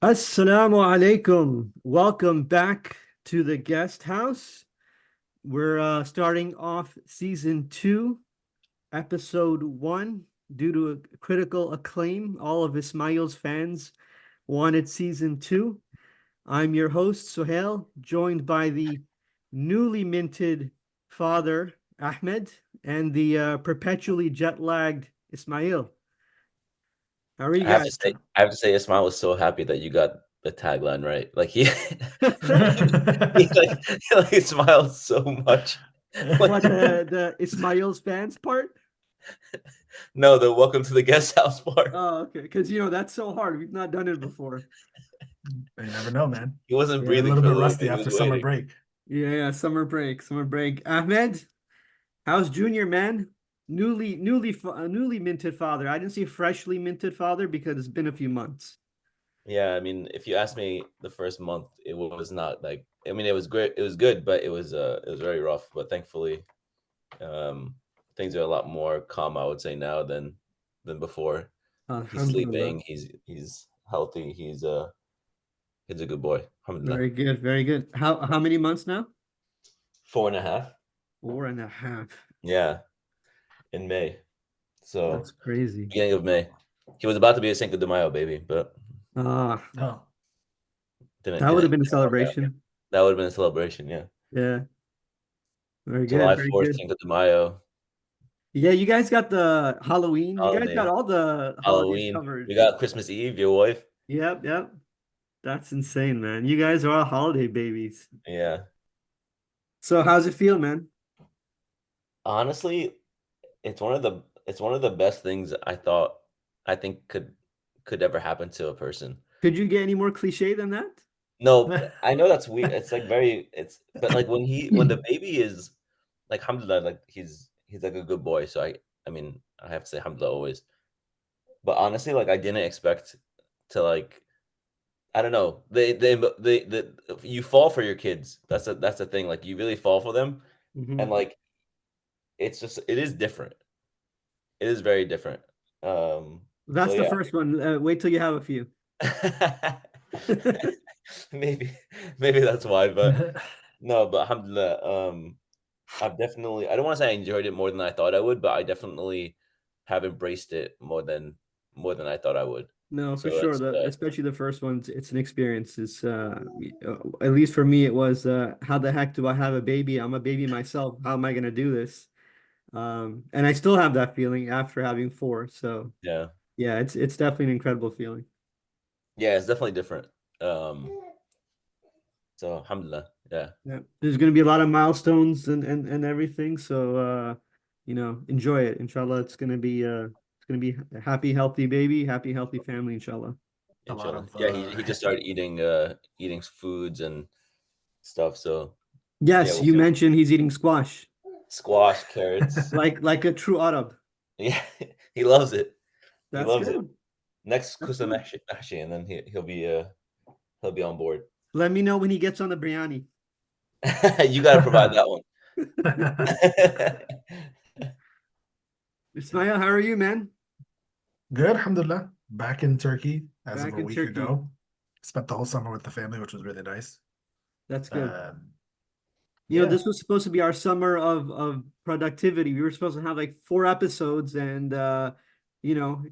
Assalamu alaikum. Welcome back to the guest house. We're starting off season two, episode one. Due to a critical acclaim, all of Ismail's fans wanted season two. I'm your host, Sohail, joined by the newly minted father, Ahmed, and the perpetually jet lagged Ismail. How are you I have to guys? say, Ismail was so happy that you got the tagline right. Like he smiled so much. Like What the Ismail's fans part? no, the welcome to the guest house part. Oh, okay. Because that's so hard. We've not done it before. You never know, man. He wasn't A breathing little for bit the little rusty bit. He after was summer waiting. break. Yeah, summer break, summer break. Ahmed, how's Junior, man? Newly minted father. I didn't say freshly minted father because it's been a few months. Yeah, I mean, if you asked me the first month, it was not like I mean, it was great. It was good, but it was very rough. But thankfully, um, things are a lot more calm. I would say now than before. He's Alhamdulillah. sleeping. He's healthy. He's a good boy. Alhamdulillah. Very good, very good. How many months now? 4.5. 4.5. Yeah, in May. So That's crazy. beginning of May. He was about to be a Cinco de Mayo baby, but Ah, Oh, didn't that would have didn't been a work out. celebration. That would have been a celebration, yeah. Yeah, very good, July very 4th, good. Cinco de Mayo, Yeah, you guys got the Halloween. You guys got holiday, all the holidays Halloween. covered. We got Christmas Eve, your wife. Yep, yep. That's insane, man. You guys are all holiday babies. Yeah. So how's it feel, man? Honestly, it's one of the best things I think could ever happen to a person. Could you get any more cliche than that? No, I know that's weird. It's like very it's but like when the baby is like alhamdulillah, like he's like a good boy. So I mean I have to say alhamdulillah always. But honestly, like I didn't expect to like I don't know. You fall for your kids. That's the thing. Like you really fall for them, and Hmm. like it is different. It is very different. So That's the yeah. first one. Wait till you have a few. maybe maybe that's why. But no. But alhamdulillah. I don't want to say I enjoyed it more than I thought I would, but I definitely have embraced it more than I thought I would. No, for So sure. that's Especially the first ones, it's an experience. At least for me, it was how the heck do I have a baby? I'm a baby myself. How am I gonna do this? And I still have that feeling after having four. So yeah. yeah, it's definitely an incredible feeling. Yeah, it's definitely different. Um, so alhamdulillah, yeah, Yeah, there's gonna be a lot of milestones and everything. So enjoy it. Inshallah, it's gonna be a happy, healthy baby, happy, healthy family, inshallah. a lot inshallah. of Yeah, he just started eating foods and stuff. So yeah, Yes, you mentioned he's eating squash, squash, carrots. like a true Arab. Yeah, he loves it. He That's loves it. good. Next That's kusa good. mahshi, and then he'll be on board. Let me know when he gets on the biryani. You got to provide that one. Ismail, how are you, man? Good, alhamdulillah. Back in Turkey as of Back a in week Turkey. ago. Spent the whole summer with the family, which was really nice. That's good. Um, This yeah, was supposed to be our summer of productivity. We were supposed to have like four episodes, and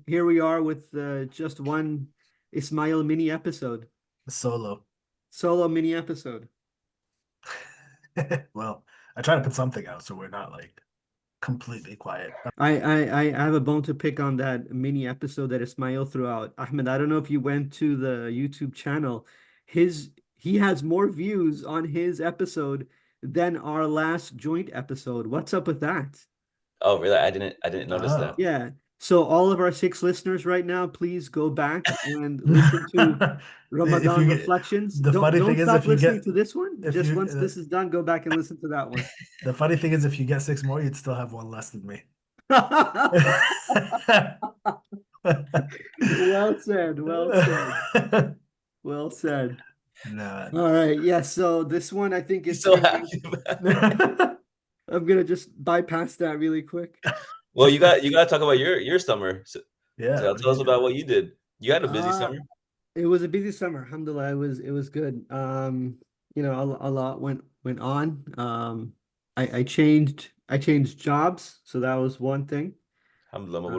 here we are with just one Ismail mini episode, solo. solo mini episode. Well, I try to put something out so we're not like completely quiet. I have a bone to pick on that mini episode that Ismail threw out. Ahmed, I don't know if you went to the YouTube channel. He has more views on his episode than our last joint episode. What's up with that? Oh, really? I didn't notice that. Oh. Yeah. So all of our six listeners right now, please go back and listen to If Ramadan you get Reflections. the Don't funny don't thing is stop if you listening get to this one. if Just you once this is done, go back and listen to that one. the funny thing is if you get six more, you'd still have one less than me. Well said. Well said. Well said. No. All right. Yeah. So this one, I think He's it's so gonna be. happy. I'm gonna just bypass that really quick. Well, you got to talk about your summer. So, Yeah, so what did tell you us do? about what you did. You had a busy Uh, summer. It was a busy summer. Alhamdulillah, it was good. A lot went on. I changed jobs, so that was one thing. Alhamdulillah, Uh,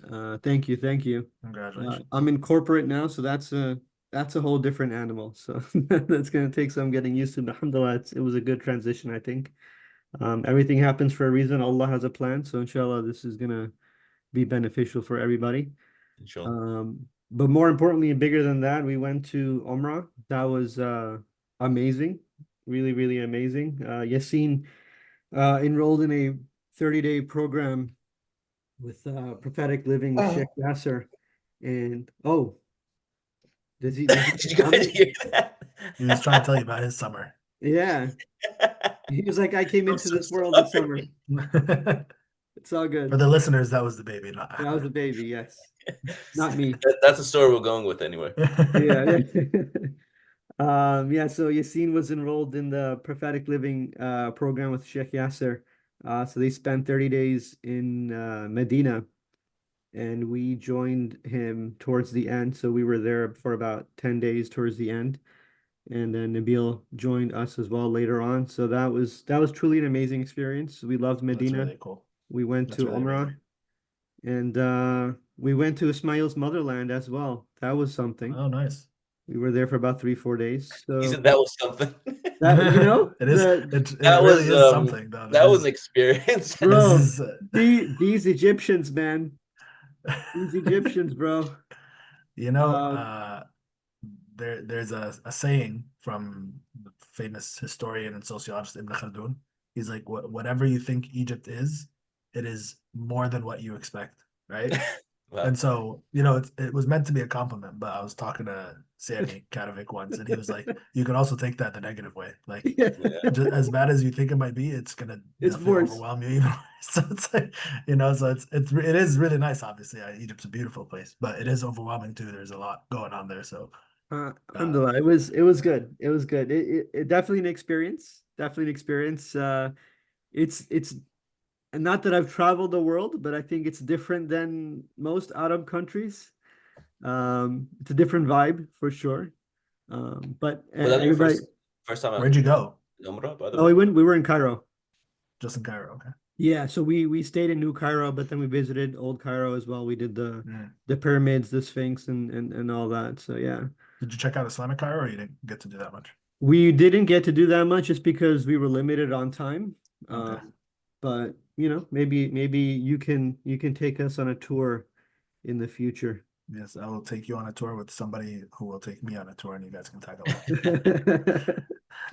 mabruk. thank you, thank you. Congratulations. I'm in corporate now, so that's a whole different animal. So that's gonna take some getting used to. But alhamdulillah, it was a good transition, I think. Everything happens for a reason. Allah has a plan, so inshallah, this is gonna be beneficial for everybody. Inshallah. But more importantly and bigger than that, we went to Umrah. That was amazing, really, really amazing. Yassine enrolled in a 30-day program with prophetic living with Sheikh Yasser. And oh, does he Did you guys hear that? He was trying to tell you about his summer. Yeah. He was like, I came I'm into so this world this sorry. summer. For It's all good. the listeners, that was the baby, not That was a baby, yes. Not me. That's the story we're going with anyway. Yeah. Yeah, so Yassine was enrolled in the prophetic living program with Sheikh Yasser. So they spent 30 days in Medina, and we joined him towards the end. So we were there for about 10 days towards the end. And then Nabil joined us as well later on. So that was truly an amazing experience. We loved That's Medina. really cool. We went That's to really Umrah, amazing. and we went to Ismail's motherland as well. That was something. Oh, nice. We were there for about 3, 4 days. He So said that was something. that It is. It That really was is something, though. It that was an is. experience. This bro, is. these Egyptians, man, these Egyptians, bro. You know, Um, there's a saying from the famous historian and sociologist Ibn Khaldun. He's like, whatever you think Egypt is, it is more than what you expect, right? Wow. And so, it was meant to be a compliment, but I was talking to Sammy Katovic once, and he was like, you can also take that the negative way. Like, yeah, Yeah. as bad as you think it might be, it's gonna it's definitely worse. overwhelm you even more. So it's like, so it is really nice. Obviously, Egypt's a beautiful place, but it is overwhelming too. There's a lot going on there. So, Alhamdulillah, it was good. It was good. It definitely an experience. Definitely an experience. It's and not that I've traveled the world, but I think it's different than most Arab countries. It's a different vibe for sure. But Was that your everybody, first time where'd you go? at Umrah, by the oh, way? we were in Cairo. Just in Cairo, okay. Yeah, so we stayed in New Cairo, but then we visited Old Cairo as well. We did the Mm. the pyramids, the Sphinx, and all that. So yeah, Did you check out Islamic Cairo, or you didn't get to do that much? we didn't get to do that much just because we were limited on time. Okay. But maybe you can take us on a tour in the future. Yes, I will take you on a tour with somebody who will take me on a tour, and you guys can tag along.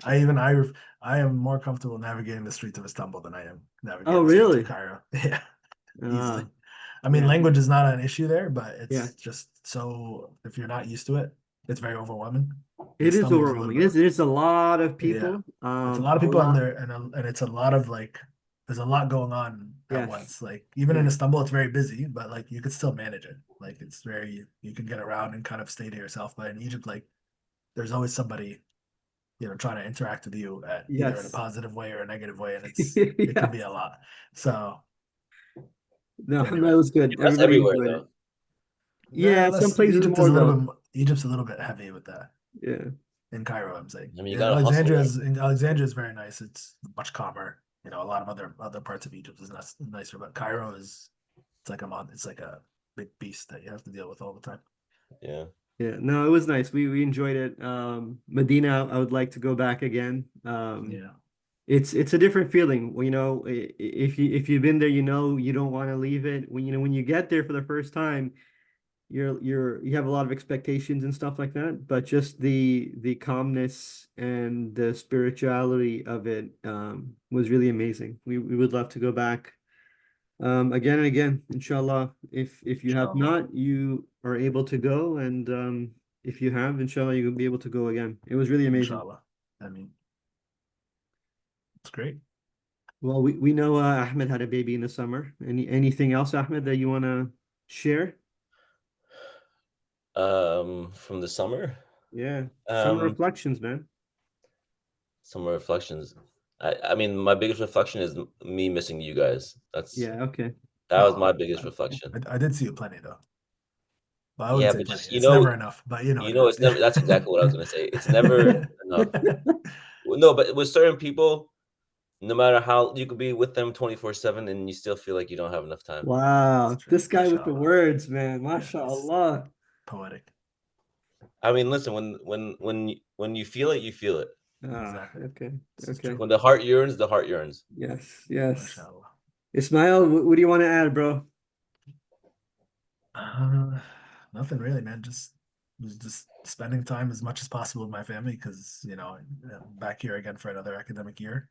I am more comfortable navigating the streets of Istanbul than I am Oh, navigating the streets of really? Cairo. Yeah, Uh, easily. I mean, yeah, language is not an issue there, but yeah. it's just so if you're not used to it, it's very overwhelming. It is Istanbul is a little overwhelming. bit, It's a lot of yeah. people. It's a lot of A people in lot. there, and it's a lot of like there's a lot going on at Yes. once. Like even in Yeah. Istanbul, it's very busy, but like you could still manage it. Like it's very you can get around and kind of stay to yourself. But in Egypt, like there's always somebody trying to interact with you at either in a Yes. positive way or a negative way, and it can be Yes. a lot. So No, anyway, that was good. That's Everybody everywhere enjoyed it. though. yeah, Yeah, some less places more though. Egypt's a little bit heavy with that. Yeah. In Cairo, I'm saying. I mean, you Yeah, gotta hustle, right? Alexandria is very nice. It's much calmer. A lot of other parts of Egypt is nicer, but Cairo is it's like a big beast that you have to deal with all the time. Yeah. Yeah. No, it was nice. We enjoyed it. Medina, I would like to go back again. Yeah, It's a different feeling. If you've been there, you don't want to leave it. When you get there for the first time, you have a lot of expectations and stuff like that, but just the calmness and the spirituality of it was really amazing. We would love to go back again and again, inshallah. If you have inshallah. not, you are able to go, and if you have, inshallah, you'll be able to go again. It was really amazing. Inshallah. I mean, it's great. Well, we know Ahmed had a baby in the summer. Anything else, Ahmed, that you want to share? From the summer, Yeah, summer um, reflections, man. summer reflections. I mean, my biggest reflection is me missing you guys. Yeah, okay. That was Oh, my biggest reflection. I did see you plenty though. Well, I wouldn't say but plenty. just It's never enough, but you know what I it's never. mean. That's exactly what I was gonna say. It's never enough. No, but with certain people, no matter how you could be with them 24/7, and you still feel like you don't have enough time. Wow, It's true. this guy with the Mashallah. words, man. Yeah, it's MashaAllah. poetic. I mean, listen, when you feel it, you feel it. Ah, Exactly. okay, This is okay. true. When the heart yearns, the heart yearns. Yes, yes. Mashallah. Ismail, what do you want to add, bro? Nothing really, man. Just spending time as much as possible with my family because back here again for another academic year.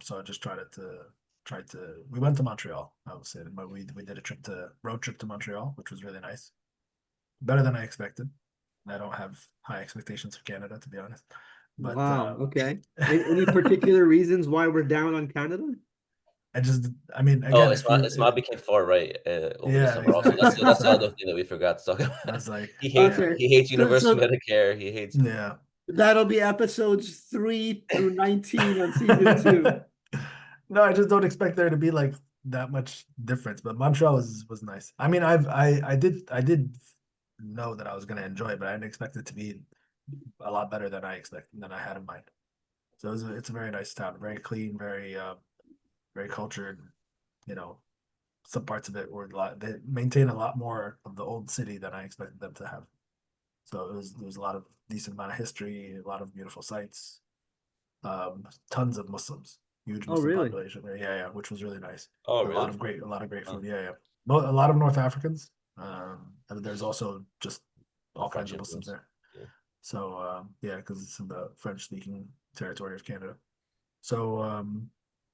So I just tried to. We went to Montreal. I would say, but we did a road trip to Montreal, which was really nice. Better than I expected. I don't have high expectations for Canada, to be honest. But Wow, okay. Any particular reasons why we're down on Canada? I mean, Oh, again, if you're, Ismail became far right over the yeah, summer. Also, exactly. that's the So other thing that we forgot to talk I about. was like, He hates yeah, Okay, he hates so universal Medicare. He hates. yeah. that'll be episodes 3 through 19 on season 2. No, I just don't expect there to be like that much difference. But Montreal was nice. I mean, I did know that I was gonna enjoy it, but I didn't expect it to be a lot better than I had in mind. So it's a very nice town, very clean, very cultured. You know, some parts of it were they maintain a lot more of the old city than I expected them to have. So there was a lot of decent amount of history, a lot of beautiful sites, tons of Muslims, huge Oh, Muslim really? population there. Yeah, yeah, which was really nice. Oh, A lot really? of great Oh, food. Yeah, yeah. But a lot of North Africans. And there's also just all kinds French of Muslims influence. there. Yeah. So yeah, because it's in the French-speaking territory of Canada. So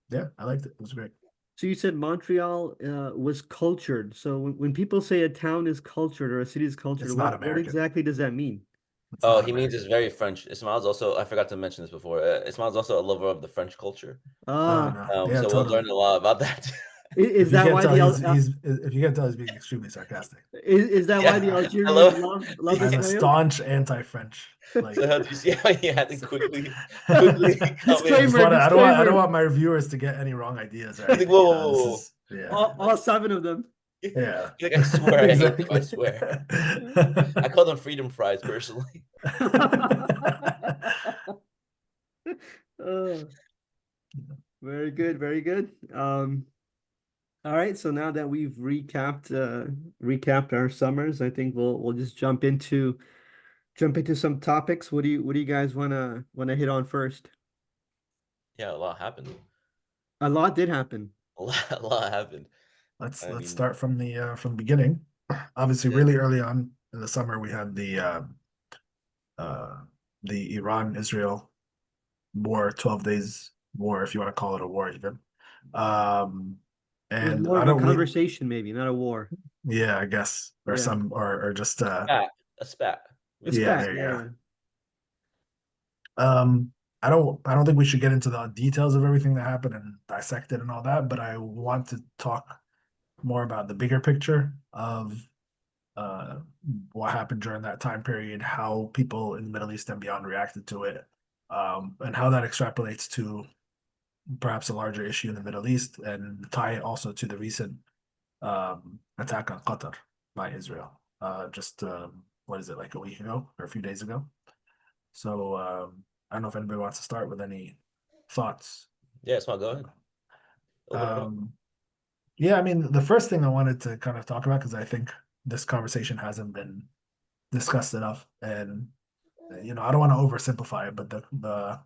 yeah, I liked it. It was great. So you said Montreal was cultured. So when people say a town is cultured or a city is cultured, It's not what American. exactly does that mean? It's Oh, not he means American. it's very French. Ismail's also, I forgot to mention this before. Ismail's also a lover of the French culture. Oh Ah, no. Yeah, So we'll totally. learn a lot about that. is If you that can't why tell, the if you can't tell, he's being extremely sarcastic. is that why the Yeah, I Algerians love. love I'm a Ismail? staunch anti-French. Like, So how do you see how he had to quickly come I in? just Disclaimer, want to. I don't disclaimer. want my reviewers to get any wrong ideas or He's like, anything. whoa, You whoa, know, this whoa, whoa. is yeah, All 7 of them. yeah, He's like, I swear, I hate them. I exactly. swear. I call them freedom fries personally. Oh, very good, very good. All right, so now that we've recapped our summers, I think we'll just jump into some topics. What do you guys wanna hit on first? Yeah, a lot happened. A lot did happen. A lot happened. I Let's mean, start from the beginning. Obviously, yeah, really early on in the summer, we had uh, the Iran-Israel war, 12 days war, if you want to call it a war, even. Um, It was and more I of a don't we conversation, maybe, not a war. Yeah, I guess, Yeah, or just spat, a spat. We a yeah, spat. spat. there you Yeah, go. yeah. I don't think we should get into the details of everything that happened and dissect it and all that, but I want to talk more about the bigger picture of uh, what happened during that time period, how people in the Middle East and beyond reacted to it, and how that extrapolates to perhaps a larger issue in the Middle East, and tie it also to the recent attack on Qatar by Israel. Just what is it, like a week ago or a few days ago? So I don't know if anybody wants to start with any thoughts. Yeah, Smart, go ahead. Open it up. Um, yeah, I mean, the first thing I wanted to kind of talk about, because I think this conversation hasn't been discussed enough, and I don't want to oversimplify it, but the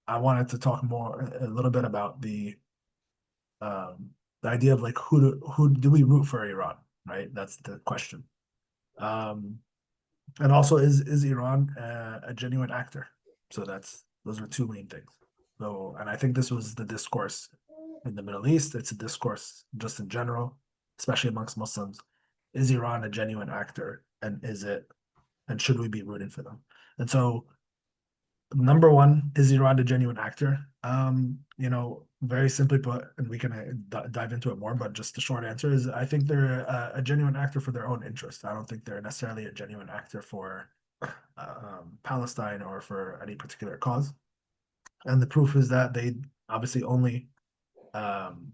I wanted to talk a little bit about the idea of like who do we root for Iran, right? That's the question. Um, and also, is Iran a genuine actor? So those are two main things. So, and I think this was the discourse in the Middle East. It's a discourse just in general, especially amongst Muslims. Is Iran a genuine actor, and should we be rooting for them? And so, number one, is Iran a genuine actor? Very simply put, and we can dive into it more, but just the short answer is I think they're a genuine actor for their own interest. I don't think they're necessarily a genuine actor for Palestine or for any particular cause. And the proof is that they obviously only um,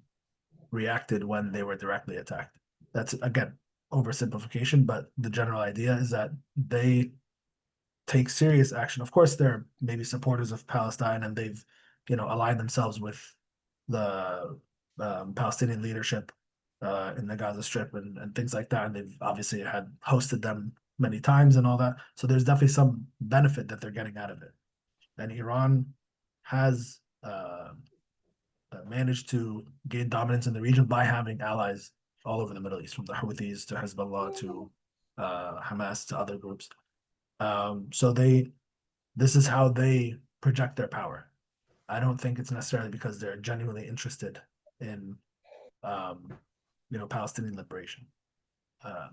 reacted when they were directly attacked. That's again oversimplification, but the general idea is that they take serious action. Of course, they're maybe supporters of Palestine and they've, aligned themselves with the Palestinian leadership in the Gaza Strip and things like that. And they've obviously had hosted them many times and all that. So there's definitely some benefit that they're getting out of it. And Iran has managed to gain dominance in the region by having allies all over the Middle East, from the Houthis to Hezbollah to Hamas to other groups. So this is how they project their power. I don't think it's necessarily because they're genuinely interested in, Palestinian liberation.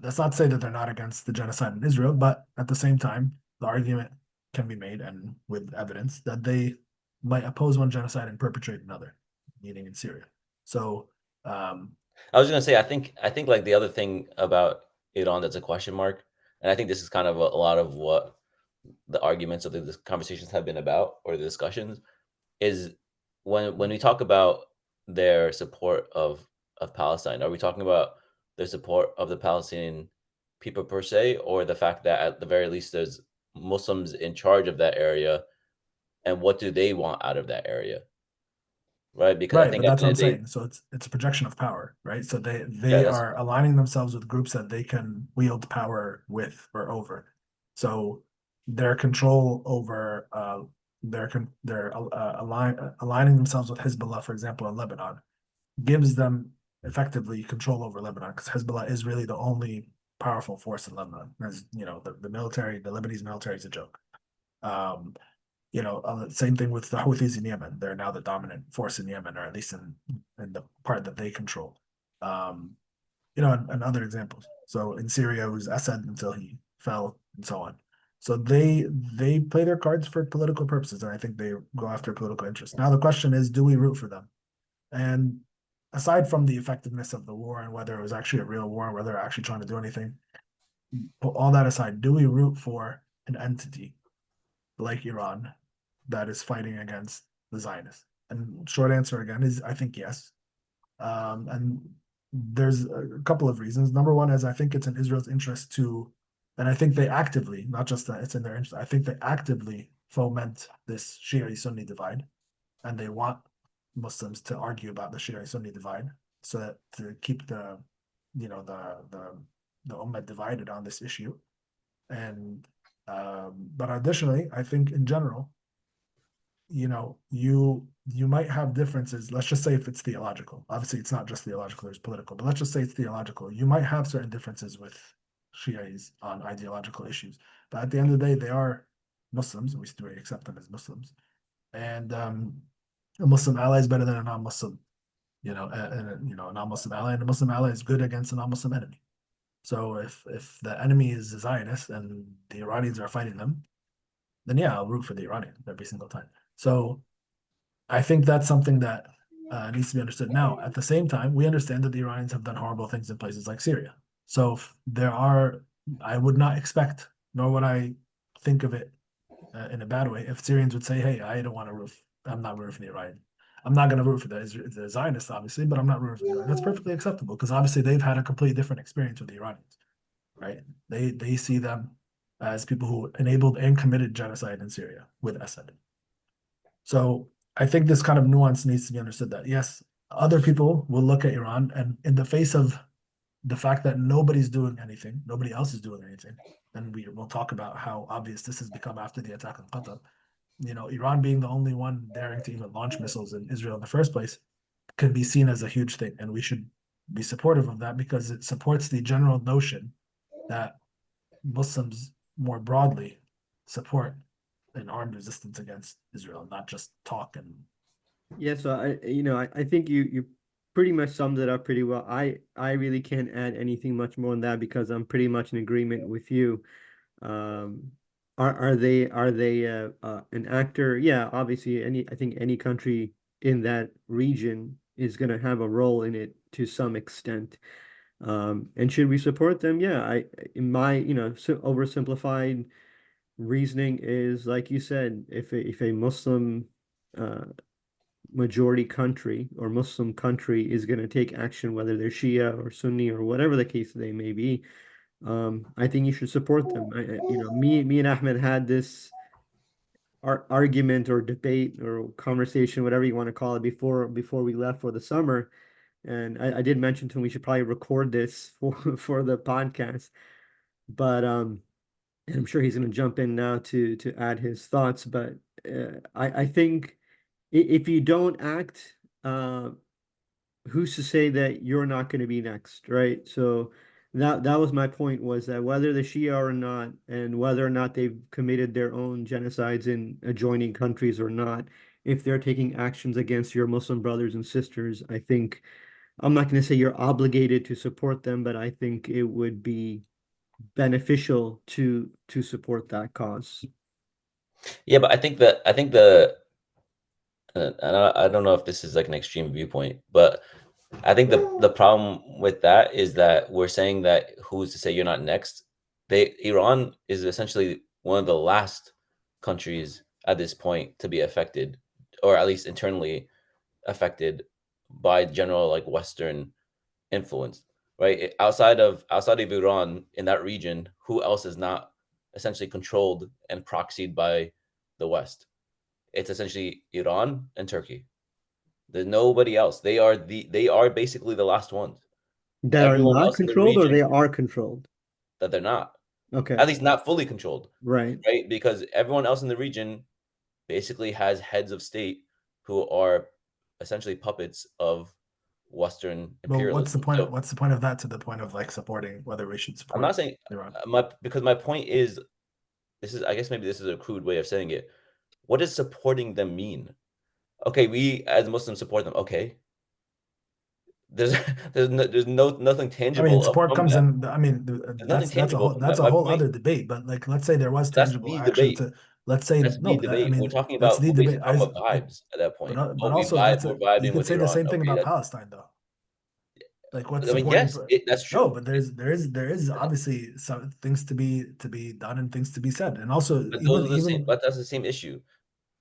That's not to say that they're not against the genocide in Israel, but at the same time, the argument can be made, and with evidence, that they might oppose one genocide and perpetrate another, meaning in Syria. So, I was gonna say, I think like the other thing about Iran that's a question mark, and I think this is kind of a lot of what the arguments of the conversations have been about, or the discussions, is when we talk about their support of Palestine, are we talking about their support of the Palestinian people per se, or the fact that at the very least there's Muslims in charge of that area, and what do they want out of that area, right? Because I right, think but at that's the what end I'm of the day, saying. So it's a projection of power, right? So they yeah, they are aligning themselves with groups that they can wield power with or over. So their control over aligning themselves with Hezbollah, for example, in Lebanon, gives them effectively control over Lebanon, because Hezbollah is really the only powerful force in Lebanon. As you know, the military, the Lebanese military is a joke. Same thing with the Houthis in Yemen. They're now the dominant force in Yemen, or at least in the part that they control. Um, and other examples. So in Syria, it was Assad until he fell, and so on. So they play their cards for political purposes, and I think they go after political interests. Now the question is, do we root for them? And aside from the effectiveness of the war and whether it was actually a real war, whether they're actually trying to do anything, put all that aside, do we root for an entity like Iran that is fighting against the Zionists? And short answer again is, I think yes. And there's a couple of reasons. Number one is, I think it's in Israel's interest to, and I think they actively, not just that it's in their interest, I think they actively foment this Shia-Sunni divide, and they want Muslims to argue about the Shia-Sunni divide, so that to keep the Ummah divided on this issue. And but additionally, I think in general, you might have differences. Let's just say if it's theological. Obviously, it's not just theological, there's political, but let's just say it's theological. You might have certain differences with Shias on ideological issues. But at the end of the day, they are Muslims. We still accept them as Muslims. And a Muslim ally is better than a non-Muslim, a non-Muslim ally, and a Muslim ally is good against a non-Muslim enemy. So if the enemy is the Zionists and the Iranians are fighting them, then yeah, I'll root for the Iranians every single time. So I think that's something that needs to be understood. Now, at the same time, we understand that the Iranians have done horrible things in places like Syria. So I would not expect, nor would I think of it in a bad way, if Syrians would say, "Hey, I don't want to root. I'm not rooting for the Iranians. I'm not going to root for the Zionists, obviously, but I'm not rooting for the Iranians." That's perfectly acceptable, because obviously they've had a completely different experience with the Iranians, right? They see them as people who enabled and committed genocide in Syria with Assad. So I think this kind of nuance needs to be understood, that yes, other people will look at Iran, and in the face of the fact that nobody's doing anything, nobody else is doing anything, and we will talk about how obvious this has become after the attack on Qatar. Iran being the only one daring to even launch missiles in Israel in the first place can be seen as a huge thing, and we should be supportive of that, because it supports the general notion that Muslims more broadly support an armed resistance against Israel, not just talk. And Yeah, so I think you pretty much summed it up pretty well. I really can't add anything much more than that, because I'm pretty much in agreement with you. Um, are they an actor? Yeah, obviously I think any country in that region is going to have a role in it to some extent. And should we support them? Yeah, in my, oversimplified reasoning is, like you said, if a Muslim uh majority country or Muslim country is going to take action, whether they're Shia or Sunni or whatever the case they may be, I think you should support them. Me and Ahmed had this argument or debate or conversation, whatever you want to call it, before we left for the summer. And I did mention to him we should probably record this for the podcast. But and I'm sure he's going to jump in now to add his thoughts. But I think if you don't act, who's to say that you're not going to be next, right? So that was my point, was that whether the Shia or not, and whether or not they've committed their own genocides in adjoining countries or not, if they're taking actions against your Muslim brothers and sisters, I think I'm not going to say you're obligated to support them, but I think it would be beneficial to support that cause. Yeah, but I think I don't know if this is like an extreme viewpoint, but I think the problem with that is that we're saying that who's to say you're not next? Iran is essentially one of the last countries at this point to be affected, or at least internally affected by general like Western influence, right? Outside of Iran in that region, who else is not essentially controlled and proxied by the West? It's essentially Iran and Turkey. There's nobody else. They are basically the last ones. That are Everyone not else in the controlled or region they are controlled? that they're not, Okay, at least not fully controlled, right. right? Because everyone else in the region basically has heads of state who are essentially puppets of Western But what's the imperialism. point? So What's the point of that to the point of like supporting whether we should I'm support not saying Iran? my point is, this is, I guess maybe this is a crude way of saying it. What does supporting them mean? Okay, we as Muslims support them. Okay, there's nothing I mean, tangible support from comes that. in. I mean, There's nothing that's a tangible whole from that. My point, other debate. But like, let's say there was that's tangible the action debate. to. Let's say That's the no. I debate. We're mean, talking that's about, the we're debate. basically talking about vibes at that point. But Oh, also we're you vibing could with say the Iran. same thing Okay, about that, Palestine though. Like, what's I mean, supporting? yes, that's No, true. but there is obviously some things to be done and things to be said, and also But those even are the same. even But that's the same issue.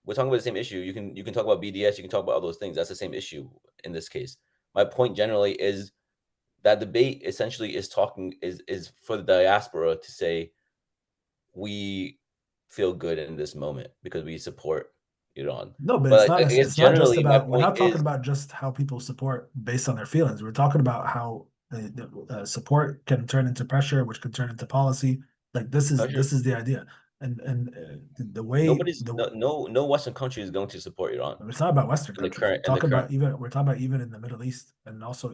We're talking about the same issue. You can talk about BDS. You can talk about all those things. That's the same issue in this case. My point generally is that debate essentially is for the diaspora to say we feel good in this moment because we support Iran. no, but But I guess it's not just generally my about. We're point not talking is, about just how people support based on their feelings. We're talking about how support can turn into pressure, which can turn into policy. Like pressure. this is the idea, and the way Nobody's the no Western country is going to support Iran it's not about Western in the countries. current in the current. We're talking about even in the Middle East, and also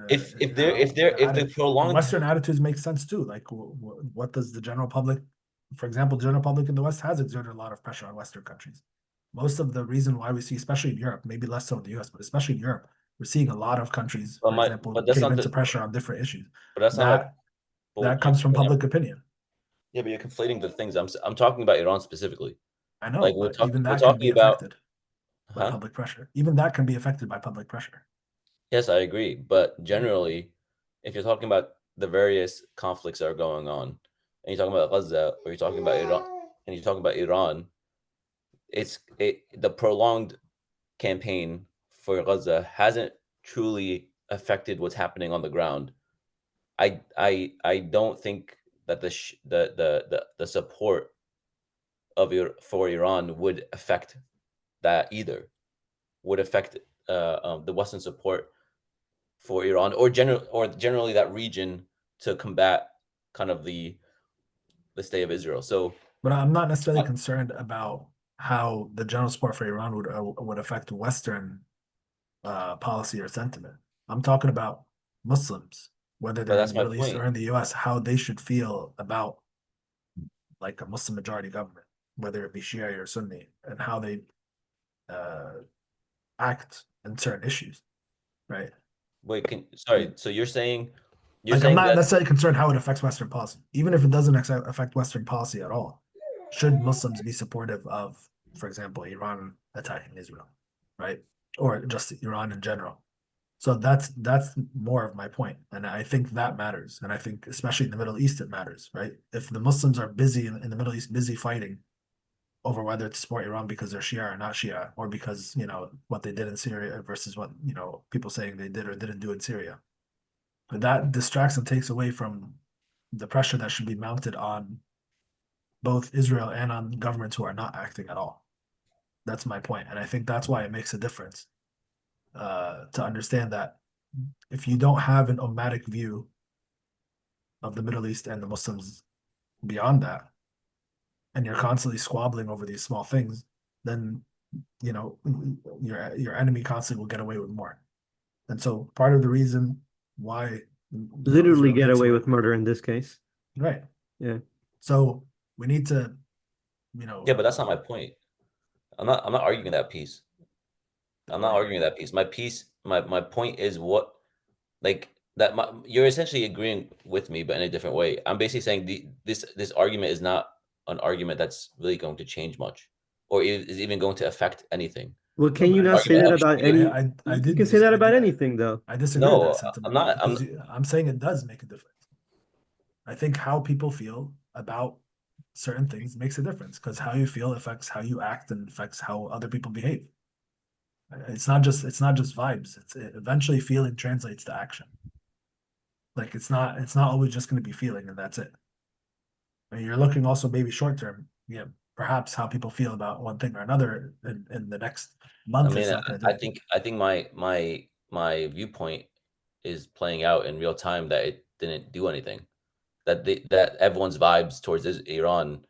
If they're how if the and prolonged, Western attitudes make sense too. Like, what does the general public, for example, the general public in the West has exerted a lot of pressure on Western countries. Most of the reason why we see, especially in Europe, maybe less so in the US, but especially in Europe, we're seeing a lot of countries, but for example, that's cave not into the pressure on different issues. but that's not my That but that comes from public opinion. yeah, but you're conflating the things. I'm talking about Iran specifically. I know, Like but even we're that can be talking about, affected by huh? public pressure. Even that can be affected by public pressure. Yes, I agree. But generally, if you're talking about the various conflicts that are going on, and you're talking about Gaza, or you're talking about Iran, and you're talking about Iran, the prolonged campaign for Gaza hasn't truly affected what's happening on the ground. I don't think that the support for Iran would affect that either. Would affect the Western support for Iran, or generally that region, to combat kind of the state of Israel. So But I'm not necessarily uh, concerned about how the general support for Iran would affect Western policy or sentiment. I'm talking about Muslims, whether but they're in that's the my Middle East point. or in the U.S., how they should feel about like a Muslim majority government, whether it be Shia or Sunni, and how they uh, act in certain issues, right? Wait, sorry. So you're Like, I'm saying not that, necessarily concerned how it affects Western policy, even if it doesn't affect Western policy at all. Should Muslims be supportive of, for example, Iran attacking Israel, right? Or just Iran in general. So that's more of my point, and I think that matters, and I think especially in the Middle East it matters, right? If the Muslims are busy in the Middle East, busy fighting, over whether to support Iran because they're Shia or not Shia, or because, what they did in Syria versus what, people saying they did or didn't do in Syria. But that distracts and takes away from the pressure that should be mounted on both Israel and on governments who are not acting at all. That's my point. And I think that's why it makes a difference, to understand that if you don't have an Ummadic view of the Middle East and the Muslims beyond that, and you're constantly squabbling over these small things, then your enemy constantly will get away with more. And so part of the reason why Literally Israel get gets away with murder in this case. right. Yeah. So we need to, Yeah, but that's not my point. I'm not arguing that piece. I'm not arguing that piece. My point is what, like that. You're essentially agreeing with me, but in a different way. I'm basically saying this argument is not an argument that's really going to change much, or is even going to affect anything. Well, can you but not say that about any? I You did can say that about I anything, though. disagree with that No, sentiment I'm not. because I'm saying it does make a difference. I think how people feel about certain things makes a difference, because how you feel affects how you act and affects how other people behave. It's not just vibes. Eventually feeling translates to action. Like it's not always just going to be feeling and that's it. I mean, you're looking also maybe short term. Yeah, perhaps how people feel about one thing or another in the next month is not going to do it. I think my viewpoint is playing out in real time that it didn't do anything. That everyone's vibes towards Iran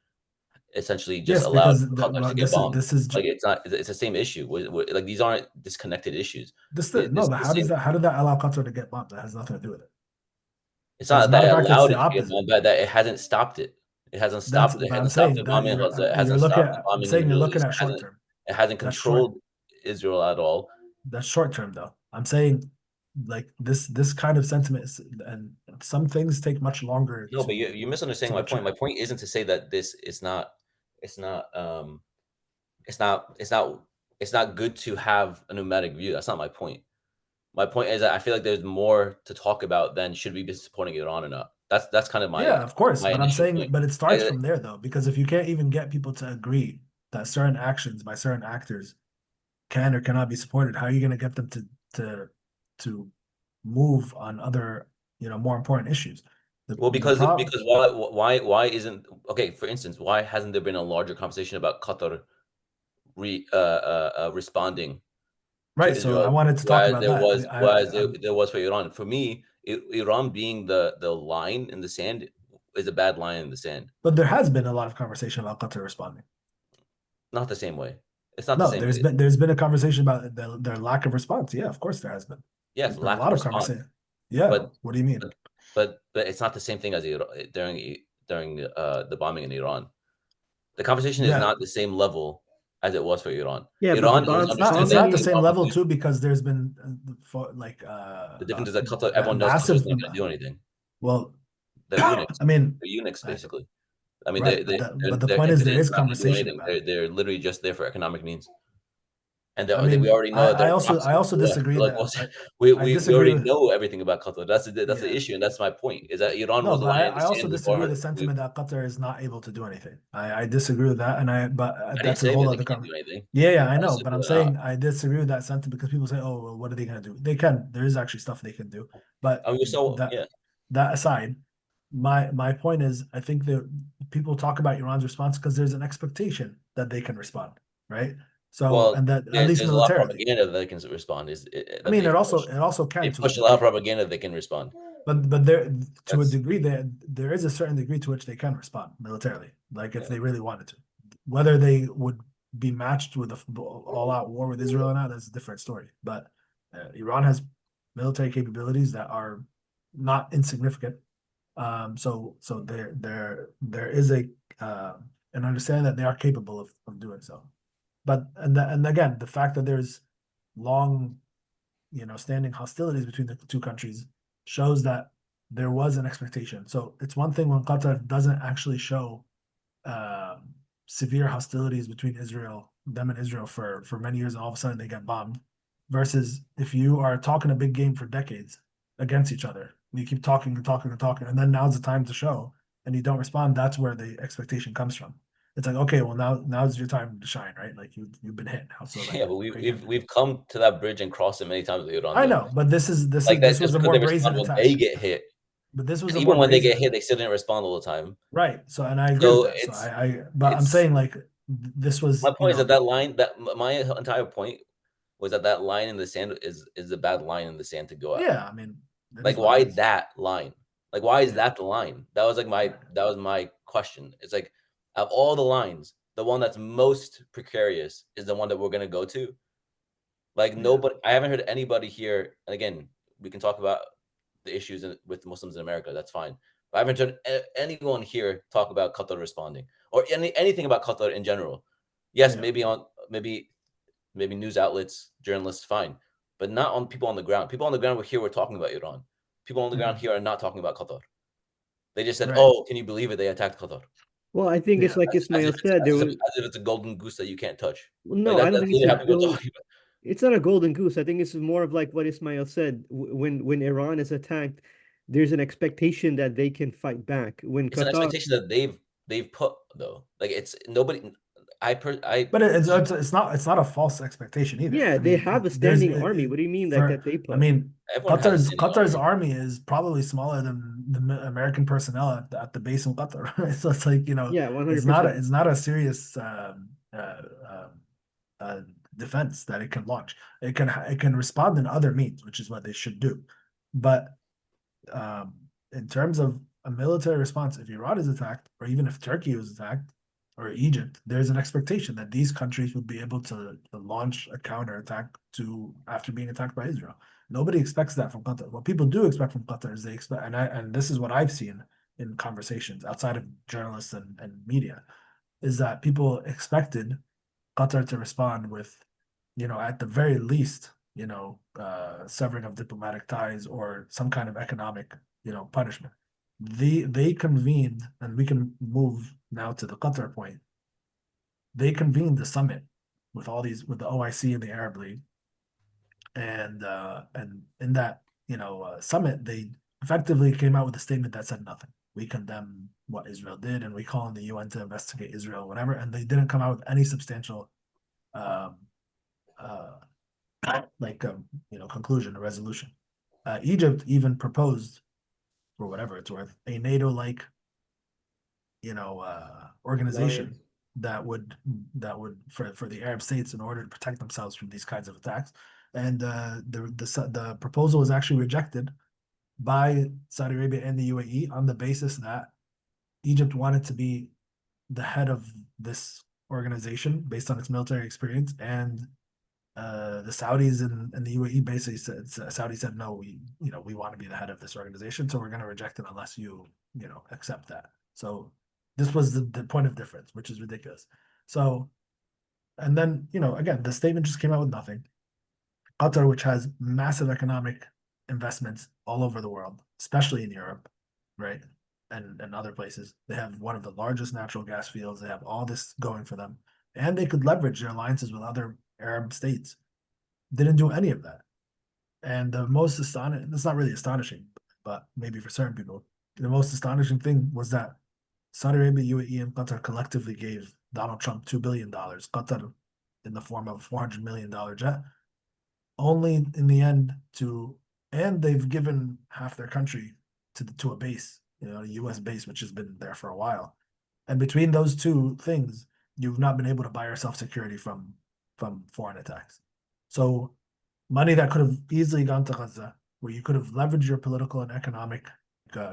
essentially just Yes, allowed because Qatar to get bombed. this is Like it's the same issue. Like these aren't disconnected issues. no, but The how same, did that allow Qatar to get bombed? That has nothing to do with it. it's As a not matter that of it fact, it's allowed the it to get opposite. bombed, but that it hasn't stopped it. It hasn't That's stopped. It but I'm hasn't stopped saying the that bombing of Gaza. It you're hasn't looking stopped the at I'm bombing in saying the you're Middle looking East. at short term. It hasn't That's short. controlled Israel at all. That's short term though. I'm saying like this kind of sentiment and some things take much longer No, to but you're misunderstanding my point. mature. My point isn't to say that this is not. It's not. It's not. It's not good to have a nomadic view. That's not my point. My point is that I feel like there's more to talk about than should we be supporting Iran or not. That's kind of Yeah, of course. my But I'm initial saying, point. but it starts I, from there though, because if you can't even get people to agree that certain actions by certain actors can or cannot be supported, how are you going to get them to move on other, more important issues? well, The problem, because why isn't okay? For instance, why hasn't there been a larger conversation about Qatar responding to right? So I Israel, wanted to talk about that. there was for Iran? For me, Iran being the line in the sand is a bad line in the sand. But there has been a lot of conversation about Qatar responding. Not the same way. It's not the No, same. there's been a conversation about their lack of response. Yeah, of course there has been. Yes, There's been a lack of lot of response. conversation. Yeah, But what do you mean? but it's not the same thing as during the bombing in Iran. The conversation is Yeah, not the same level as it was for Iran. Yeah, but Iran is it's understanding not the bombing. same Iran level would too, do. because there's been The difference is that Qatar, everyone knows Qatar massive. is not going to do anything. Well, They're eunuchs. I mean, They're eunuchs I, basically. I mean, right, but the they're point is there impotent, is not going to do conversation anything. about it. They're literally just there for economic means. And I we mean, already know that they're I proxies also to the West. disagree Like, that I we disagree already with know everything about Qatar. That's the yeah. issue, and that's my point. Is that Iran No, was but lying in the I also sand disagree with before. the sentiment that Qatar is not able to do anything. I disagree with that, but I didn't that's a say whole that they other can't conversation. do anything. Yeah, I I know, said but I'm they're not. saying I disagree with that sentiment because people say, "Oh, well, what are they going to do?" They can. There is actually stuff they can do, but I mean, so yeah. that aside, my point is, I think that people talk about Iran's response because there's an expectation that they can respond, right? So, Well, and that at least there's a lot of militarily. propaganda that they can respond. I That mean, they've pushed. it also can They to a pushed a lot of degree. propaganda that they can respond. But there, to a That's degree, there is a certain degree to which they can respond militarily, like if yeah. they really wanted to. Whether they would be matched with a all-out war with Israel or not, that's a different story. But Iran has military capabilities that are not insignificant. So there is an understanding that they are capable of doing so. But and again, the fact that there's long, standing hostilities between the two countries shows that there was an expectation. So it's one thing when Qatar doesn't actually show severe hostilities between them and Israel for many years, and all of a sudden they get bombed. Versus if you are talking a big game for decades against each other, and you keep talking and talking and talking, and then now's the time to show, and you don't respond. That's where the expectation comes from. it's like, okay, well now's your time to shine, right? Like you've been hit now, so like Yeah, but we've come to that bridge and crossed it many times with Iran. I Though. know, but this Like that, was just a because more they brazen respond when attack. they get hit, But this was and a even more when they brazen get hit, attack. they still didn't respond all the time. Right. So, and I agree So with that. So but I'm it's saying like this was, my point is that line my entire point was that line in the sand is a bad line in the sand to go at. yeah, I mean, it Like is what it why is. that line? Like why is Yeah. that the line? That was like my question. It's like of all the lines, the one that's most precarious is the one that we're gonna go to. Like Yeah. nobody, I haven't heard anybody here. And again, we can talk about the issues with Muslims in America. That's fine. But I haven't heard anyone here talk about Qatar responding or anything about Qatar in general. Yes, Yeah. maybe news outlets, journalists, fine, but not on people on the ground. People on the ground were here. We're talking about Iran. People on the ground here are not talking about Qatar. They just said, Right. "Oh, can you believe it? They attacked Qatar." Well, I think it's Yeah. like Ismail said, there was As if it's a golden goose that you can't touch. well, Like no, I don't that's think it's literally a how people gold. talk about. It's not a golden goose. I think it's more of like what Ismail said. When Iran is attacked, there's an expectation that they can fight back. When It's an Qatar, expectation that they've put though. Like it's nobody. I But it's not a false expectation either. yeah, I they mean, have a there's standing army. What do you mean for that they I put? mean, everyone has a standing Qatar's army. army is probably smaller than the American personnel at the base in Qatar. Right? So it's like, Yeah, 100%. it's not a serious uh, defense that it can launch. It can respond in other means, which is what they should do. But um, in terms of a military response, if Iran is attacked, or even if Turkey was attacked, or Egypt, there's an expectation that these countries would be able to launch a counterattack to after being attacked by Israel. Nobody expects that from Qatar. What people do expect from Qatar is they expect, and this is what I've seen in conversations outside of journalists and media, is that people expected Qatar to respond with, at the very least, severing of diplomatic ties or some kind of economic, punishment. They convened, and we can move now to the Qatar point. They convened the summit with with the OIC and the Arab League, and in that summit, they effectively came out with a statement that said nothing. We condemn what Israel did, and we call on the UN to investigate Israel, whatever. And they didn't come out with any substantial um, uh, conclusion or resolution. Egypt even proposed, for whatever it's worth, a NATO-like, organization Alliance. that would for the Arab states in order to protect themselves from these kinds of attacks. And the proposal was actually rejected by Saudi Arabia and the UAE on the basis that Egypt wanted to be the head of this organization based on its military experience, and the Saudis and the UAE basically Saudi said no, we want to be the head of this organization, so we're going to reject it unless you accept that. So this was the point of difference, which is ridiculous. So, and then again, the statement just came out with nothing. Qatar, which has massive economic investments all over the world, especially in Europe, right, and other places, they have one of the largest natural gas fields. They have all this going for them, and they could leverage their alliances with other Arab states. Didn't do any of that. And the most astonishing, it's not really astonishing, but maybe for certain people, the most astonishing thing was that Saudi Arabia, UAE, and Qatar collectively gave Donald Trump $2 billion, Qatar in the form of a $400 million jet, only in the end and they've given half their country to a base, a US base, which has been there for a while. And between those two things, you've not been able to buy yourself security from foreign attacks. So money that could have easily gone to Gaza, where you could have leveraged your political and economic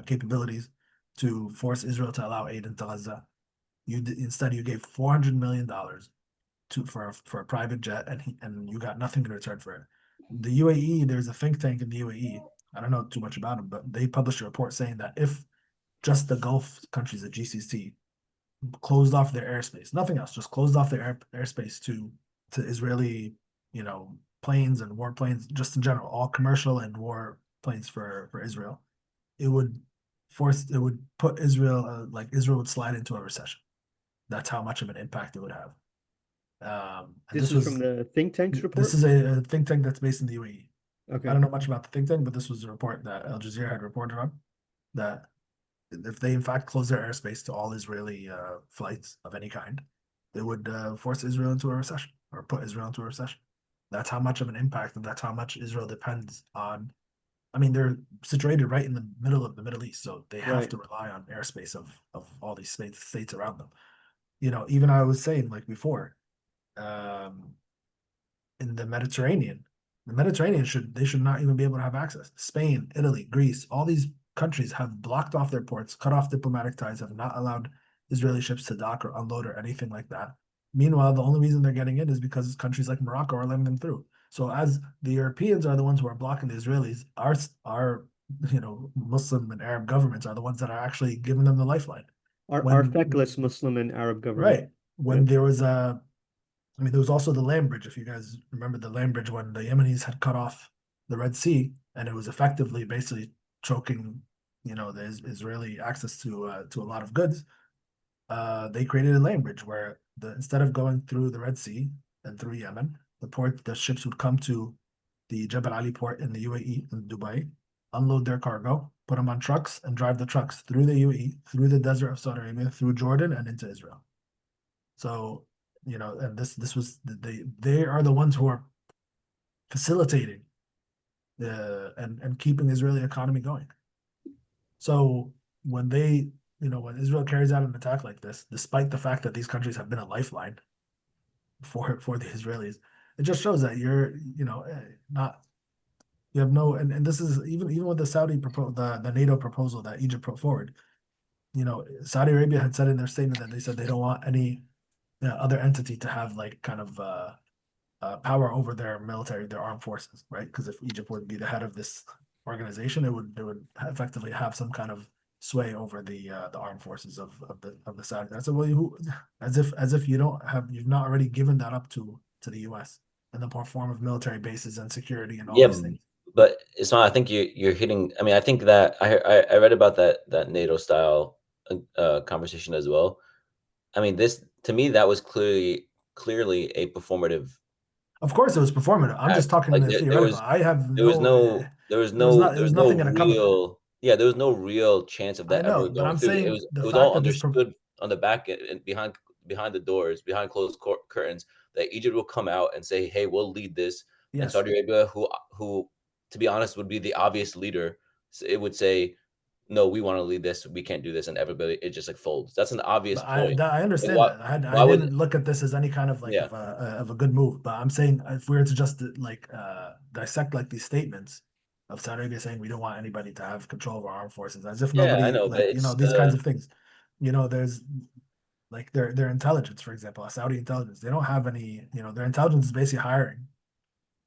capabilities to force Israel to allow aid into Gaza, instead you gave $400 million for a private jet, and you got nothing in return for it. The UAE, there's a think tank in the UAE. I don't know too much about them, but they published a report saying that if just the Gulf countries, the GCC, closed off their airspace, nothing else, just closed off their airspace to Israeli, planes and warplanes, just in general, all commercial and war planes for Israel, it would put Israel, like Israel would slide into a recession. That's how much of an impact it would have. And This is from the think tank's report? This is a think tank that's based in the UAE. Okay. I don't know much about the think tank, but this was a report that Al Jazeera had reported on, that If they in fact close their airspace to all Israeli flights of any kind, they would force Israel into a recession or put Israel into a recession. That's how much of an impact, and that's how much Israel depends on. I mean, they're situated right in the middle of the Middle East, so they have Right. to rely on airspace of all these states around them. Even I was saying like before, um, in the Mediterranean should not even be able to have access. Spain, Italy, Greece, all these countries have blocked off their ports, cut off diplomatic ties, have not allowed Israeli ships to dock or unload or anything like that. Meanwhile, the only reason they're getting in is because countries like Morocco are letting them through. So as the Europeans are the ones who are blocking the Israelis, our Muslim and Arab governments are the ones that are actually giving them the lifeline. Our When feckless Muslim and Arab government. right when Right. there was there was also the land bridge. If you guys remember the land bridge when the Yemenis had cut off the Red Sea, and it was effectively basically choking, the Israeli access to a lot of goods. They created a land bridge where instead of going through the Red Sea and through Yemen, the ships would come to the Jebel Ali port in the UAE in Dubai, unload their cargo, put them on trucks, and drive the trucks through the UAE, through the desert of Saudi Arabia, through Jordan, and into Israel. So, and this was they are the ones who are facilitating and keeping the Israeli economy going. So when Israel carries out an attack like this, despite the fact that these countries have been a lifeline for the Israelis, it just shows that not you have no and this is even with the the NATO proposal that Egypt put forward. Saudi Arabia had said in their statement that they said they don't want any other entity to have like kind of power over their military, their armed forces, right? Because if Egypt would be the head of this organization, it would effectively have some kind of sway over the armed forces of the Saudi. That's a way who, as if you've not already given that up to the U.S. in the form of military bases and security and all Yeah, these things. but it's not. I think you're hitting. I mean, I think that I read about that NATO style conversation as well. I mean, this to me that was clearly a performative Of course, it was performative. I'm just act. talking Like in the theoretical. I have there was no. no there was There was no not. There there was was no nothing going to come of it. real yeah there was no real chance of I that ever know, but going I'm through. It saying was the it was fact all that understood on the back and behind the doors, behind closed curtains, that Egypt will come out and say, "Hey, we'll lead this," and yes, Saudi Arabia, who to be honest would be the obvious leader, it would say, "No, we want to lead this. We can't do this," and everybody it just like folds. That's an obvious but I point. that, I Like, understand that. I why would didn't look at this as any kind of like yeah of a good move. But I'm saying if we were to just like dissect like these statements of Saudi Arabia saying we don't want anybody to have control of our armed forces, as if yeah I nobody know, but like it's these kinds of things. There's like their intelligence, for example, Saudi intelligence. They don't have any. Their intelligence is basically hiring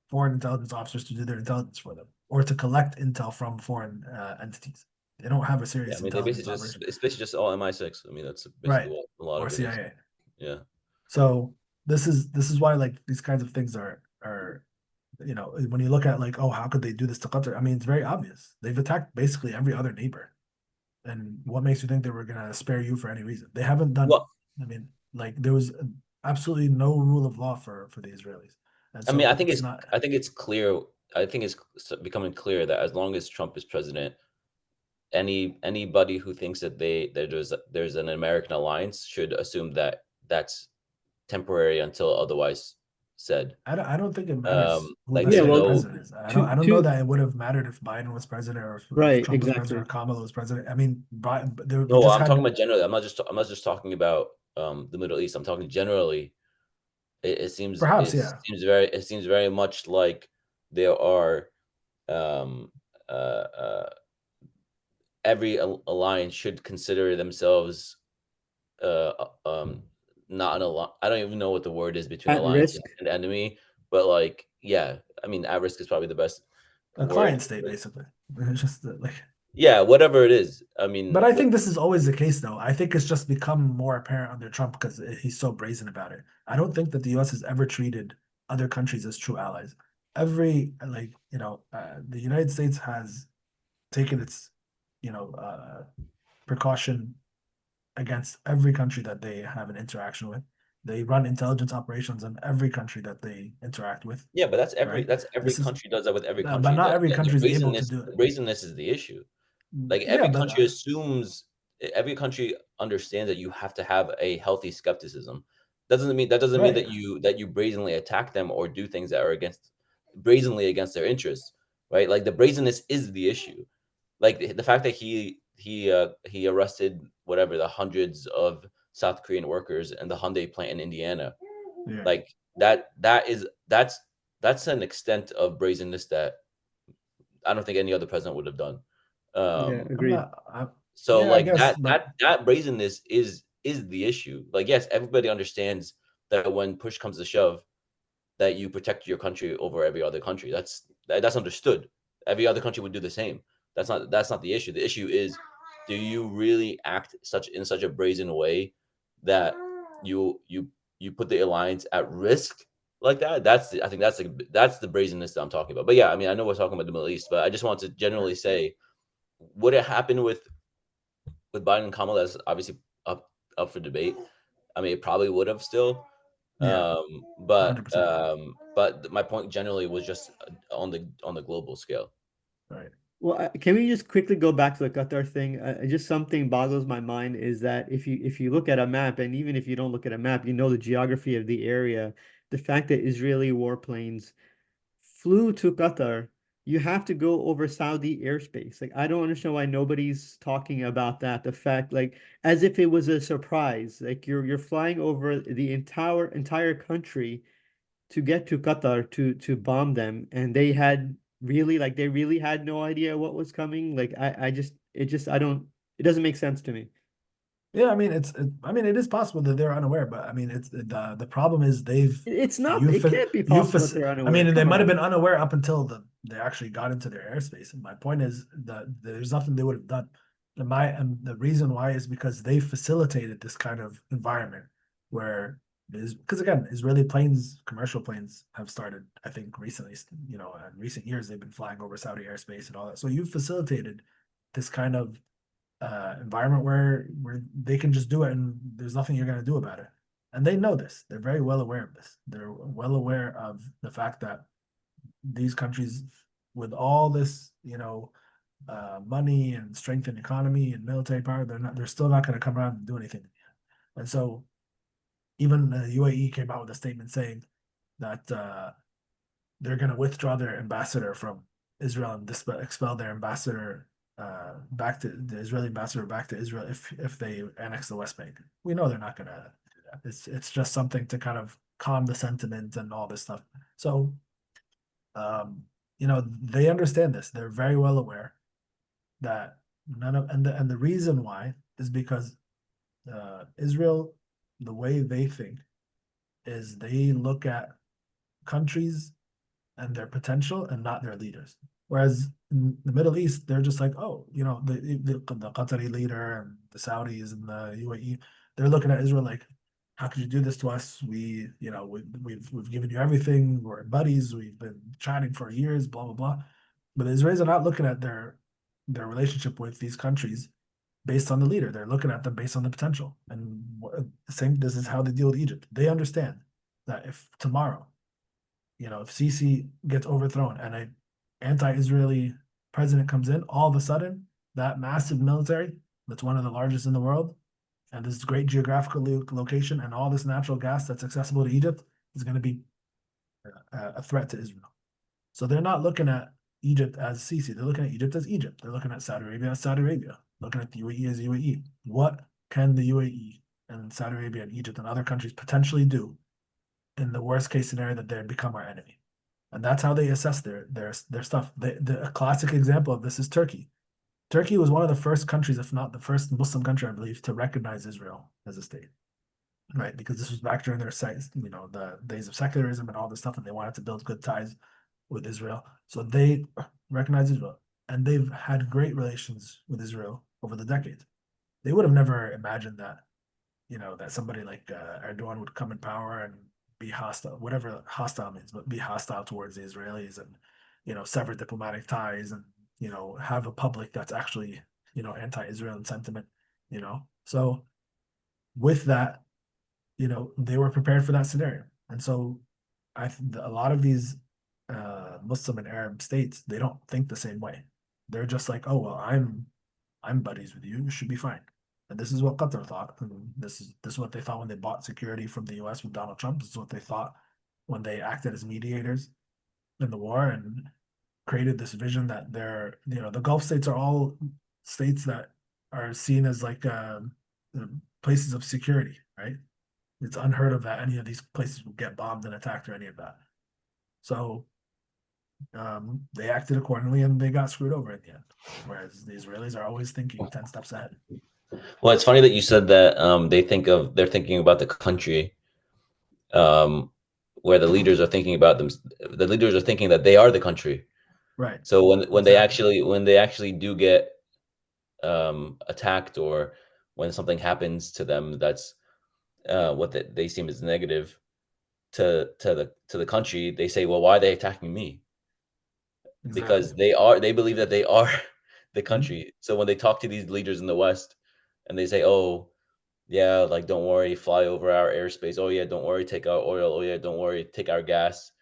foreign intelligence officers to do their intelligence for them or to collect intel from foreign entities. They don't have a yeah. I serious mean, they basically intelligence just operation, it's basically just all MI6. I mean, that's basically right? what a lot Or of it is. CIA. Yeah. So this is why like these kinds of things are when you look at like, oh, how could they do this to Qatar? I mean, it's very obvious. They've attacked basically every other neighbor. And what makes you think they were gonna spare you for any reason? They haven't done. Well, I mean, like there was absolutely no rule of law for the Israelis, and I mean, so it's not. I think it's clear. I think it's becoming clear that as long as Trump is president, anybody who thinks that there's an American alliance should assume that that's temporary until otherwise said. I don't think it matters who Like the Yeah, there's sitting well, no president is. I don't two I don't know two that it would have mattered if Biden was president or if right, Trump was president or exactly. Kamala was president. I mean, we no. just I'm talking had about generally. I'm not just talking about the Middle East. I'm talking generally. perhaps, yeah. It seems very much like there are um, uh, uh, every alliance should consider themselves uh, not an alliance. I don't even know what the word is between At alliance risk. and enemy, but like yeah, I mean at risk is probably the best A word. client state, basically. It's just like, Yeah, whatever it is. I but mean, I think this is always the case, though. I think it's just become more apparent under Trump because he's so brazen about it. I don't think that the U.S. has ever treated other countries as true allies. The United States has taken its, precaution against every country that they have an interaction with. They run intelligence operations in every country that they interact with, yeah, but right? that's every This is, country does that with every but country. not every The country is able to do it. brazenness is the issue. Like Yeah, every but country assumes every country understands that you have to have a healthy skepticism. Doesn't mean that Right. you brazenly attack them or do things that are brazenly against their interests, right? Like the brazenness is the issue. Like the fact that he arrested whatever the hundreds of South Korean workers in the Hyundai plant in Indiana, Yeah. like that's an extent of brazenness that I don't think any other president would have done. Yeah, I'm agreed. not. So Yeah, I like guess, but that brazenness is the issue. Like yes, everybody understands that when push comes to shove, that you protect your country over every other country. That's understood. Every other country would do the same. That's not the issue. The issue is, do you really act in such a brazen way that you put the alliance at risk like that? I think that's the brazenness that I'm talking about. But yeah, I mean, I know we're talking about the Middle East, but I just want to generally say, would it happen with Biden and Kamala? That's obviously up for debate. I mean, it probably would have still. yeah, 100%. But my point generally was just on the global scale. Right. Well, can we just quickly go back to the Qatar thing? Just something boggles my mind is that if you look at a map, and even if you don't look at a map, you know the geography of the area. The fact that Israeli warplanes flew to Qatar, you have to go over Saudi airspace. Like I don't understand why nobody's talking about that. The fact, like, as if it was a surprise. Like you're flying over the entire country to get to Qatar to bomb them, and they really had no idea what was coming. Like I just it just I don't it doesn't make sense to me. Yeah, I mean, I mean, it is possible that they're unaware, but I mean, it's the problem is It's not, you it fa- can't be you possible that fac- they're I unaware. mean, they Come might have on. been unaware up until they actually got into their airspace. And my point is that there's nothing they would have done. And the reason why is because they facilitated this kind of environment where is because again, Israeli planes, commercial planes have started, I think, recently, in recent years, they've been flying over Saudi airspace and all that. So you facilitated this kind of environment where they can just do it and there's nothing you're going to do about it. And they know this. They're very well aware of this. They're well aware of the fact that these countries, with all this, money and strength in economy and military power, they're still not going to come around and do anything. And so even the UAE came out with a statement saying that they're going to withdraw their ambassador from Israel and expel their ambassador back to the Israeli ambassador back to Israel if they annex the West Bank. We know they're not going to do that. It's just something to kind of calm the sentiment and all this stuff. So, they understand this. They're very well aware that and the reason why is because Israel, the way they think is they look at countries and their potential and not their leaders. Whereas in the Middle East, they're just like, oh, the Qatari leader and the Saudis and the UAE, they're looking at Israel like, how could you do this to us? We've given you everything. We're buddies. We've been chatting for years. Blah blah blah. But the Israelis are not looking at their relationship with these countries based on the leader. They're looking at them based on the potential. And same. This is how they deal with Egypt. They understand that if tomorrow if Sisi gets overthrown and an anti-Israeli president comes in, all of a sudden that massive military that's one of the largest in the world and this great geographical location and all this natural gas that's accessible to Egypt is going to be a threat to Israel. So they're not looking at Egypt as Sisi. They're looking at Egypt as Egypt. They're looking at Saudi Arabia as Saudi Arabia. Looking at the UAE as UAE. What can the UAE and Saudi Arabia and Egypt and other countries potentially do in the worst case scenario that they become our enemy? And that's how they assess their stuff. A classic example of this is Turkey. Turkey was one of the first countries, if not the first Muslim country, I believe, to recognize Israel as a state, right? Because this was back during the days of secularism and all this stuff, and they wanted to build good ties with Israel. So they recognized Israel, and they've had great relations with Israel over the decades. They would have never imagined that, that somebody like Erdogan would come in power and be hostile, whatever hostile means, but be hostile towards the Israelis and, sever diplomatic ties and, have a public that's actually, anti-Israel in sentiment, So with that, they were prepared for that scenario. And so a lot of these Muslim and Arab states, they don't think the same way. They're just like, oh, well, I'm buddies with you. You should be fine. And this is what Qatar thought. And this is what they thought when they bought security from the US with Donald Trump. This is what they thought when they acted as mediators in the war and created this vision that the Gulf states are all states that are seen as like places of security, right? It's unheard of that any of these places would get bombed and attacked or any of that. So they acted accordingly and they got screwed over in the end. Whereas the Israelis are always thinking 10 steps ahead. Well, it's funny that you said that they're thinking about the country, where the leaders are thinking about them. The leaders are thinking that they are the country. Right. So when Exactly. they actually do get attacked, or when something happens to them that's what they seem as negative to the country, they say, well, why are they attacking me? Because Exactly. they believe that they are the Mhm. country. So when they talk to these leaders in the West and they say, oh yeah, like don't worry, fly over our airspace, oh yeah, don't worry, take our oil, oh yeah, don't worry, take our gas,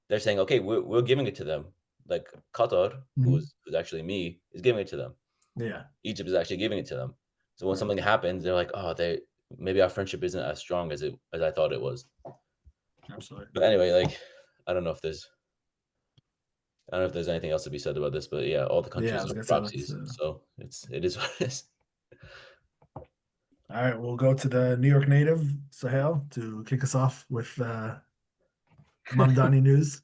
they're saying, okay, we're giving it to them. Like Qatar, Mhm. who's actually me, is giving it to them. Yeah. Egypt is actually giving it to them. So when Right. something happens, they're like, oh, they maybe our friendship isn't as strong as I thought it was. Absolutely. But anyway, like I don't know if there's I don't know if there's anything else to be said about this, but yeah, all the Yeah, I countries was are gonna say let's proxies, so it is what it is. all right, we'll go to the New York native, Sahel, to kick us off with Mamdani news.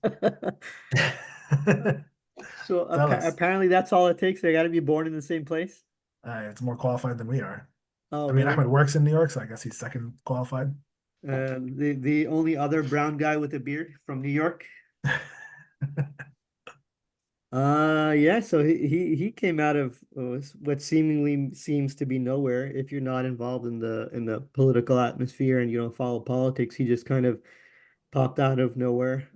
So Tell us. apparently that's all it takes. They got to be born in the same place. It's more qualified than we are. Oh, I mean, really? Ahmed works in New York, so I guess he's second qualified. The only other brown guy with a beard from New York. Yeah. So he came out of what seemingly seems to be nowhere. If you're not involved in the political atmosphere and you don't follow politics, he just kind of popped out of nowhere.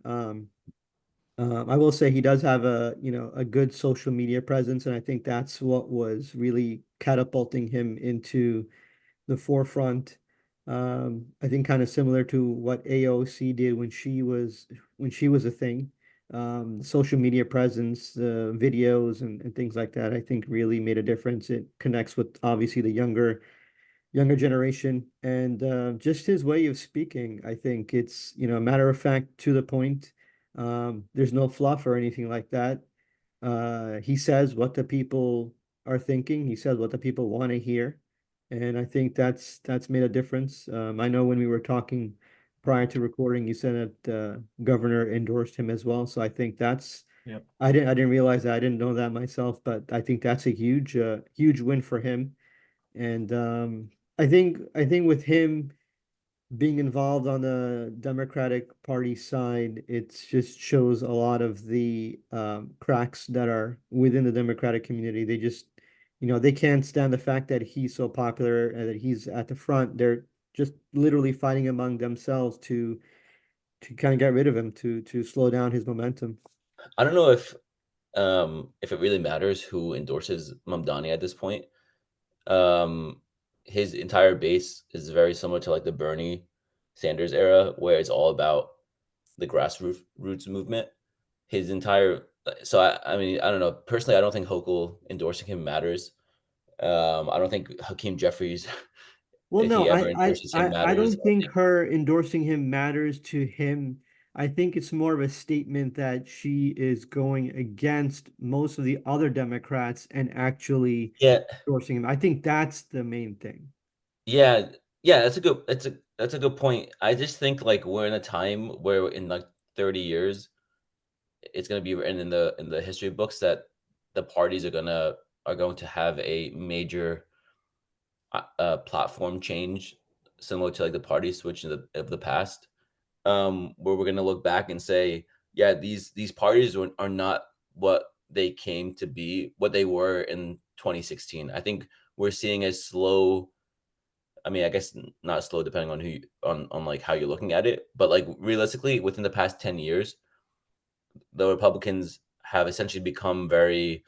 I will say he does have a good social media presence, and I think that's what was really catapulting him into the forefront. I think kind of similar to what AOC did when she was a thing. Social media presence, videos and things like that, I think really made a difference. It connects with obviously the younger generation and just his way of speaking. I think it's, matter of fact, to the point. There's no fluff or anything like that. He says what the people are thinking. He says what the people want to hear. And I think that's made a difference. I know when we were talking prior to recording, you said that governor endorsed him as well. So I think that's Yep. I didn't realize that. I didn't know that myself, but I think that's a huge win for him. And I think with him being involved on the Democratic Party side, it just shows a lot of the cracks that are within the Democratic community. They just, they can't stand the fact that he's so popular and that he's at the front. They're just literally fighting among themselves to kind of get rid of him, to slow down his momentum. I don't know if it really matters who endorses Mamdani at this point. Um, his entire base is very similar to like the Bernie Sanders era, where it's all about the grassroots roots movement. His entire so I mean I don't know personally. I don't think Hochul endorsing him matters. I don't think Hakeem Jeffries, Well, if no, he I, ever I, endorses him, I, I matters. don't think her endorsing him matters to him. I think it's more of a statement that she is going against most of the other Democrats and actually Yeah, endorsing him. I think that's the main thing. yeah, yeah. That's a good point. I just think like we're in a time where in like 30 years, it's gonna be written in the history books that the parties are going to have a major platform change, similar to like the party switch of the past, where we're gonna look back and say, yeah, these parties are not what they came to be, what they were in 2016. I think we're seeing a slow. I mean, I guess not slow, depending on on like how you're looking at it, but like realistically, within the past 10 years, the Republicans have essentially become very.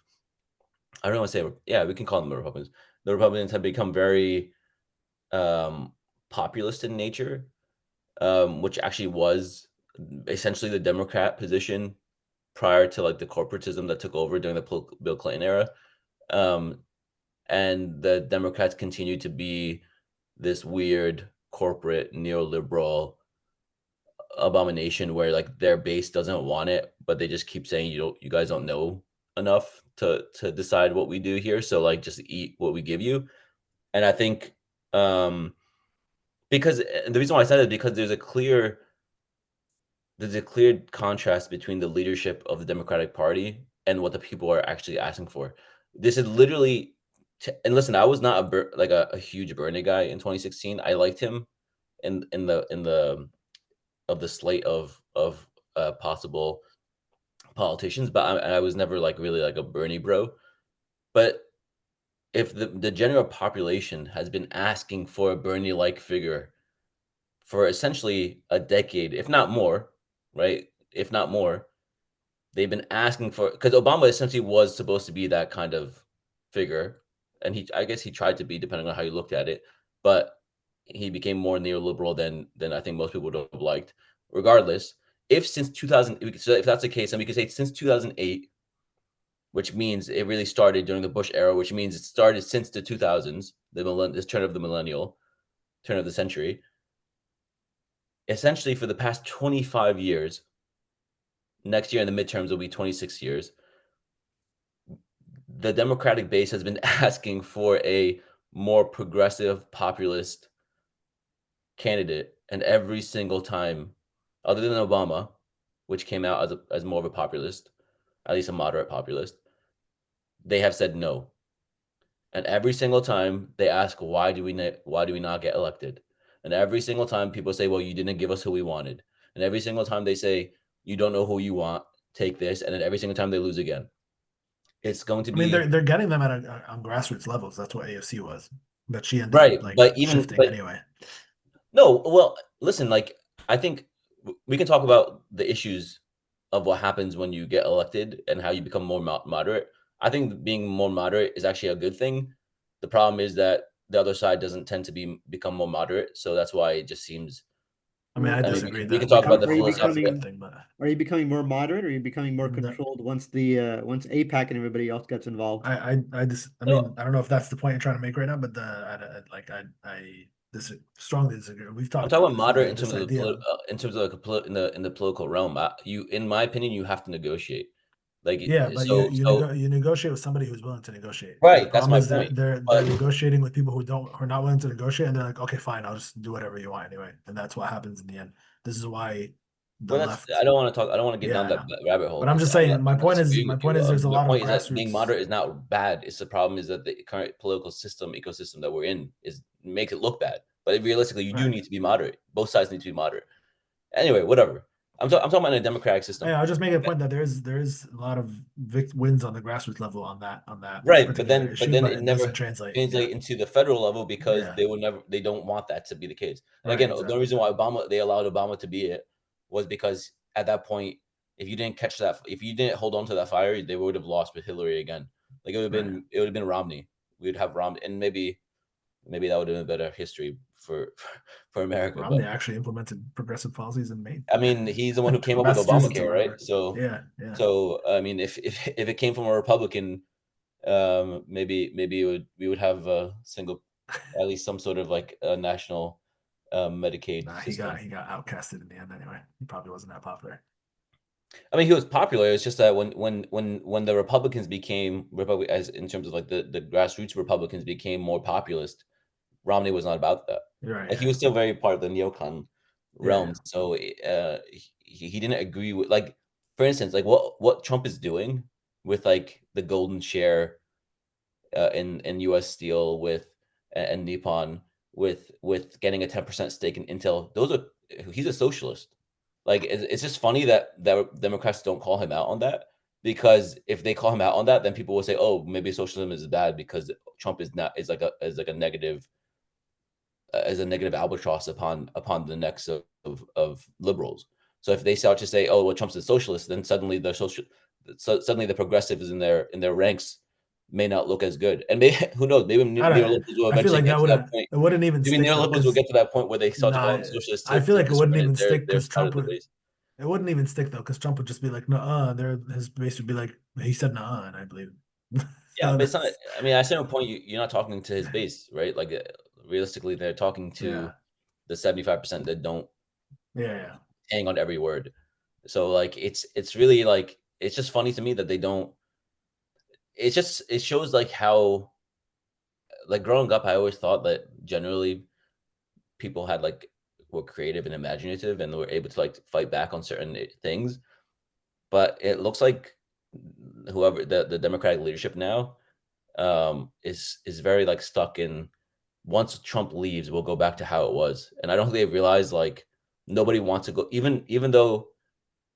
I don't want to say, yeah, we can call them the Republicans. The Republicans have become very um, populist in nature, which actually was essentially the Democrat position prior to like the corporatism that took over during the Bill Clinton era. Um, and the Democrats continue to be this weird corporate neoliberal abomination where like their base doesn't want it, but they just keep saying you guys don't know enough to decide what we do here, so like just eat what we give you. And I think because the reason why I said it is because there's a clear contrast between the leadership of the Democratic Party and what the people are actually asking for. This is literally, and listen, I was not a huge Bernie guy in 2016. I liked him in the of the slate of possible politicians, but I was never like really like a Bernie bro. But if the general population has been asking for a Bernie like figure for essentially a decade, if not more, right? If not more, they've been asking for, because Obama essentially was supposed to be that kind of figure, and I guess he tried to be, depending on how you looked at it, but he became more neoliberal than I think most people would have liked. Regardless, if since 2000, so if that's the case, then we could say since 2008, which means it really started during the Bush era, which means it started since the 2000s, this turn of the millennial, turn of the century. Essentially, for the past 25 years, next year in the midterms will be 26 years, the Democratic base has been asking for a more progressive populist candidate, and every single time, other than Obama, which came out as more of a populist, at least a moderate populist, they have said no. And every single time they ask, why do we not get elected? And every single time people say, well, you didn't give us who we wanted. And every single time they say, you don't know who you want, take this. And then every single time they lose again. It's going to I mean, be they're getting them on grassroots levels. That's what AOC was, but she ended right. up like But shifting anyway. no, well, listen, like I think we can talk about the issues of what happens when you get elected and how you become more moderate. I think being more moderate is actually a good thing. The problem is that the other side doesn't tend to become more moderate, so that's why it just seems. I mean, I Well, disagree. We can That talk about the are you philosophical. becoming thing, but are you becoming more moderate, or are you becoming more No. controlled once the once APAC and everybody else gets involved? I mean, I don't know if that's the point you're trying to make right now, but strongly disagree. We've I'm talked talking about about this, moderate in this terms of idea. in terms of like in the political realm. In my opinion, you have to negotiate. Like Yeah, but so you negotiate with somebody who's willing to negotiate. right. The That's problem my is point. they're But negotiating with people who are not willing to negotiate, and they're like, okay, fine, I'll just do whatever you want anyway, and that's what happens in the end. This is why the Well, that's left. I don't want to talk. I don't want to get Yeah, down I that know. rabbit hole But I'm because just saying, I'm not disagreeing my with you. point is, there's a My lot of point is that being grassroots. moderate is not bad. It's the problem is that the current political ecosystem that we're in makes it look bad. But realistically, you do Right. need to be moderate. Both sides need to be moderate. Anyway, whatever. I'm talking about a democratic system. Yeah, I'll just make a point that there is a lot of wins on the grassroots level on that Right, particular issue, but it it never doesn't translate. translate into the federal level because Yeah, they don't want that to be the case. And right, again, the only exactly. reason why they allowed Obama to be it was because at that point, if you didn't catch that, if you didn't hold on to that fire, they would have lost with Hillary again. Like Right. it would have been Romney. We'd have Romney, and maybe that would have been better history for for America. Romney But actually implemented progressive policies in Maine. I mean, he's the one who came up with Massachusetts or Obamacare, right? whatever. Yeah, yeah. So I mean, if it came from a Republican, maybe we would have a single, at least some sort of like a national Medicaid Nah, system. he got outcasted in the end anyway. He probably wasn't that popular. I mean, he was popular. It's just that when the Republicans became as in terms of like the grassroots Republicans became more populist, Romney was not about that. You're right. Like he Yeah. was still very part of the neocon Yeah. realm. So he didn't agree with, like, for instance, like what Trump is doing with like the golden share in U.S. Steel and Nippon with getting a 10% stake in Intel. He's a socialist. Like it's just funny that Democrats don't call him out on that, because if they call him out on that, then people will say, oh, maybe socialism is bad because Trump is like a negative, as a negative albatross upon the necks of liberals. So if they start to say, oh, well, Trump's a socialist, then suddenly suddenly the progressives in their ranks may not look as good. And who knows, maybe I don't know. neoliberals will I feel eventually like get that to that point. it wouldn't even Maybe stick though, neoliberals will because get to that point where they start to call nah, them socialists I feel to like it wouldn't even discriminate stick their because side of Trump the would. base. It wouldn't even stick though, because Trump would just be like, "No, his base would be like, he said nah," and I believe. Yeah, So but it's not. that's I mean, at a certain point, you're not talking to his base, right? Like realistically, they're talking yeah, to the 75% that don't yeah. hang on every word. So like, it's really like it's just funny to me that they don't. It shows like how like growing up, I always thought that generally people had like were creative and imaginative and were able to like fight back on certain things. But it looks like whoever the Democratic leadership now is very like stuck in once Trump leaves, we'll go back to how it was. And I don't think they realize like nobody wants to go even though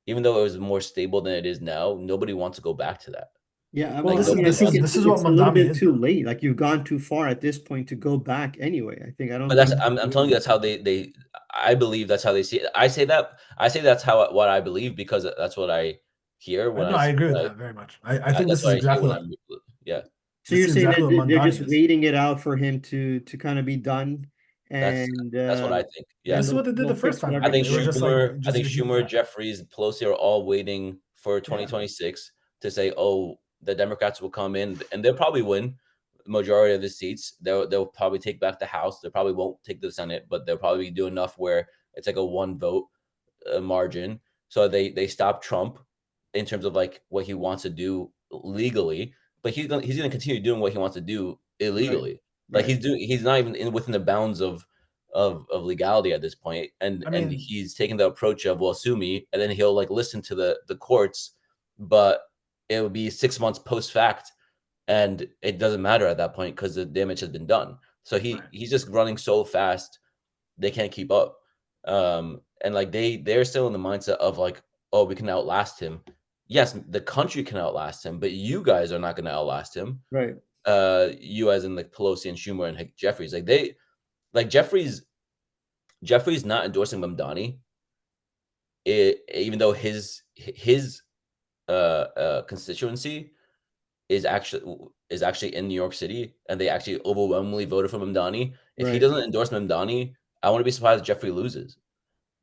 it was more stable than it is now, nobody wants to go back to that. Yeah, well, Like this is nobody this I is wants think to. this is what it's a little Mamdani bit is too though. late. Like you've gone too far at this point to go back anyway. I But don't think. I'm telling you that's how they I believe that's how they see it. I say that's how what I believe because that's what I hear I when know I agree with when that very much. I think that's this is what I hear exactly when what I'm yeah. So this you're is saying exactly that what they're just Mamdani is. waiting it out for him to kind of be done, That's and that's what I think. This Yeah. is then what they did they'll the first fix time I around. whatever. think They were Yeah, just like, Schumer, Jeffries, Pelosi are all waiting for yeah, 2026 to say, "Oh, the Democrats will come in and they'll probably win majority of the seats. They'll probably take back the House. They probably won't take the Senate, but they'll probably do enough where it's like a one vote margin. So they stop Trump in terms of like what he wants to do legally, but he's gonna continue doing what he wants to do right, illegally. Like right. he's not even within the bounds of legality at this point, I and mean, he's taking the approach of well sue me, and then he'll like listen to the courts, but it would be 6 months post fact, and it doesn't matter at that point because the damage has been done. So right. he's just running so fast they can't keep up. And like they're still in the mindset of like, oh, we can outlast him. Yes, the country can outlast him, but you guys are not going to outlast him. Right. You as in like Pelosi and Schumer and Jeffries, like they like Jeffries not endorsing Mamdani, even though his constituency is actually in New York City, and they actually overwhelmingly voted for Mamdani. If he Right. doesn't endorse Mamdani, I want to be surprised if Jeffrey loses.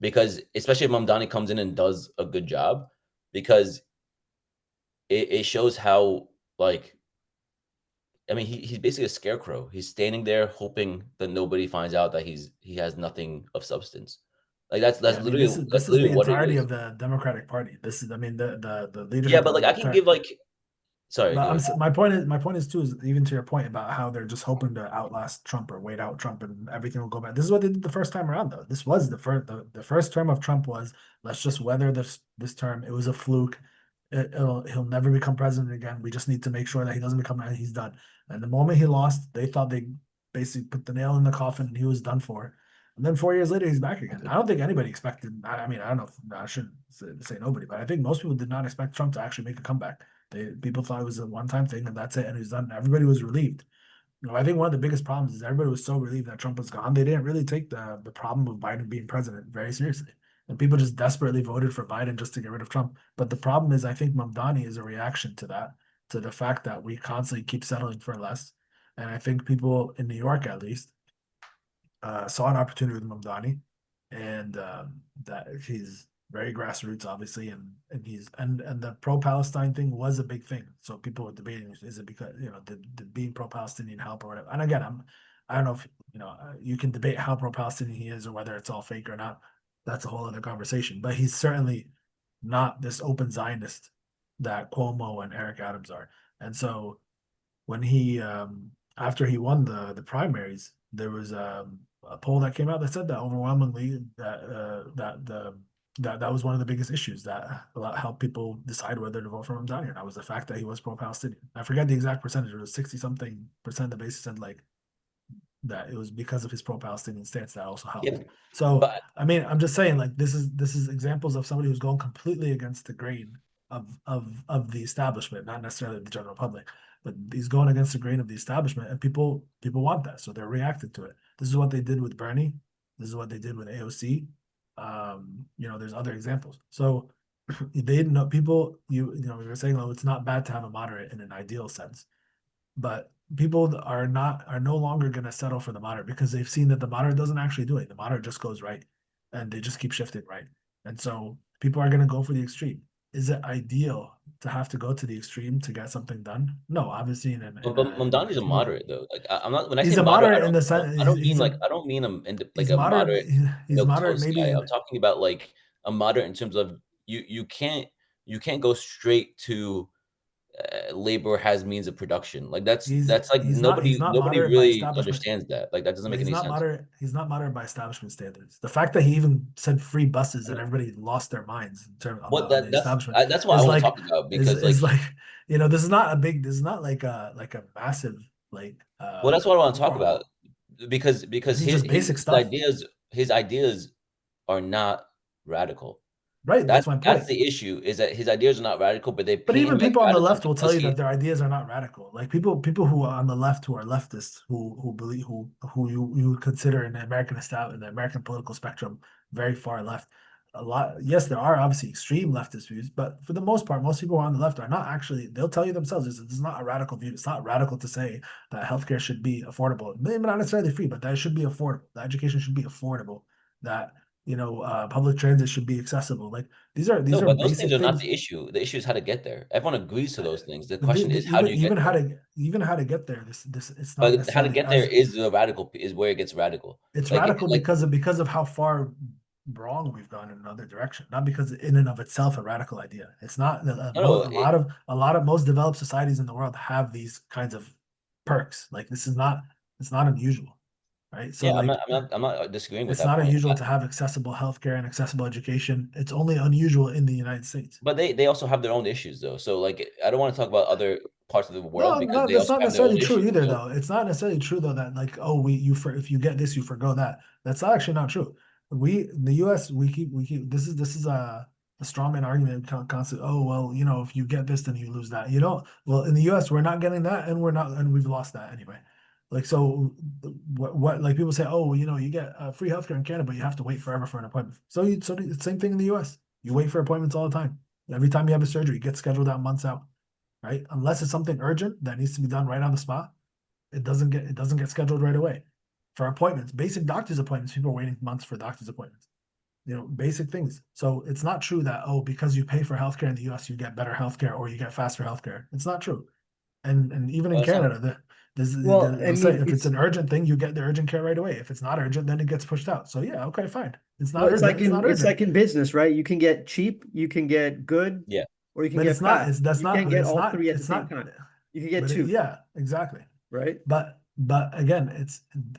Because especially if Mamdani comes in and does a good job, because it shows how like I mean he's basically a scarecrow. He's standing there hoping that nobody finds out that he has nothing of substance. Like that's Yeah, that's I mean, literally this that's is the literally what it entirety is. of the Democratic Party. This is, I mean, the Yeah, leadership but of like the I can entire. give like sorry, But go ahead. my point is too is even to your point about how they're just hoping to outlast Trump or wait out Trump and everything will go back. This is what they did the first time around though. This was the first term of Trump was let's just weather this term. It was a fluke. He'll never become president again. We just need to make sure that he doesn't become and he's done. And the moment he lost, they thought they basically put the nail in the coffin and he was done for. And then 4 years later, he's back again. I don't think anybody expected. I mean, I don't know. I shouldn't say nobody, but I think most people did not expect Trump to actually make a comeback. People thought it was a one-time thing and that's it, and it was done. Everybody was relieved. I think one of the biggest problems is everybody was so relieved that Trump was gone. They didn't really take the problem of Biden being president very seriously. And people just desperately voted for Biden just to get rid of Trump. But the problem is, I think Mamdani is a reaction to that, to the fact that we constantly keep settling for less. And I think people in New York, at least, saw an opportunity with Mamdani, and that he's very grassroots, obviously, and he's and the pro-Palestine thing was a big thing. So people were debating, is it because did being pro-Palestinian help or whatever? And again, I don't know if you can debate how pro-Palestinian he is or whether it's all fake or not. That's a whole other conversation. But he's certainly not this open Zionist that Cuomo and Eric Adams are. And so when he after he won the primaries, there was a poll that came out that said that overwhelmingly that was one of the biggest issues that helped people decide whether to vote for him down here. That was the fact that he was pro-Palestinian. I forget the exact percentage. It was 60 something percent. The base said like that it was because of his pro-Palestinian stance that also helped. Yeah, So but I mean, I'm just saying like this is examples of somebody who's going completely against the grain of the establishment, not necessarily the general public, but he's going against the grain of the establishment, and people want that, so they're reacting to it. This is what they did with Bernie. This is what they did with AOC. There's other examples. So they didn't know people. We were saying, oh, it's not bad to have a moderate in an ideal sense, but people are no longer going to settle for the moderate because they've seen that the moderate doesn't actually do it. The moderate just goes right, and they just keep shifting right. And so people are going to go for the extreme. is it ideal to have to go to the extreme to get something done? No, obviously But Mamdani's a moderate though. Like I'm not when I say he's a moderate, moderate in the sense I don't mean like I don't mean him in like he's a moderate. moderate He's milk moderate toast maybe guy. in I'm talking about like a moderate in terms of you can't go straight to labor has means of production. Like that's like he's not nobody moderate by really establishment. understands that. Like that doesn't But make any sense. he's not moderate by establishment standards. The fact that he even said free buses and everybody lost their minds in terms What about the establishment that's what I is want to like talk about because like is like this is not a big, this is not like a massive like well that's what I want to talk overhaul. about because This is just basic stuff. his ideas are not radical. Right, that's my That's point. the issue is that his ideas are not radical, but they But paint even him as people on the radical left will tell because you that he their ideas are not radical. Like people who are on the left who are leftists who believe who you would consider in the American in the American political spectrum very far left. A lot, yes, there are obviously extreme leftist views, but for the most part, most people who are on the left are not actually. They'll tell you themselves this is not a radical view. It's not radical to say that healthcare should be affordable, maybe not necessarily free, but that it should be affordable. That education should be affordable. That public transit should be accessible. Like these are no, but those things basic are not things. the issue. The issue is how to get there. Everyone agrees to those things. The But question is how do you get there? even how to get there, this it's not But how to necessarily get there as is the radical is where it gets radical. it's Like radical because of how far wrong we've gone in another direction. Not because in and of itself a radical idea. It's not no, a lot of most developed societies in the world have these kinds of perks. Like this is not it's not unusual, right? So yeah, like I'm not disagreeing with it's that not point. unusual to have accessible healthcare and accessible education. It's only unusual in the United States. But they also have their own issues though. So like I don't want to talk about other parts of the world No, because no, they that's also not have their own necessarily true issues. either, So though. It's not necessarily true though that like, oh, if you get this, you forgo that. That's actually not true. We in the US, we keep this is a strawman argument constantly. Oh, well, if you get this, then you lose that. Well, in the US, we're not getting that, and we've lost that anyway. Like so, what like people say, oh, well, you get free healthcare in Canada, but you have to wait forever for an appointment. The same thing in the US. You wait for appointments all the time. Every time you have a surgery, you get scheduled out months out, right? Unless it's something urgent that needs to be done right on the spot, it doesn't get scheduled right away. For appointments, basic doctor's appointments, people are waiting months for doctor's appointments. Basic things. So it's not true that because you pay for healthcare in the US, you get better healthcare or you get faster healthcare. It's not true. And even in well, it's not, Canada, Well, I they'll say mean, if it's an urgent thing, you get the urgent care right away. If it's not urgent, then it gets pushed out. So yeah, okay, fine. It's not urgent. It's not it's urgent. like in business, right? You can get cheap, you can get good, yeah. or you can But get it's not. fast. You can't get all three at the It's same not. time. You can get But two, yeah, exactly. right? But again,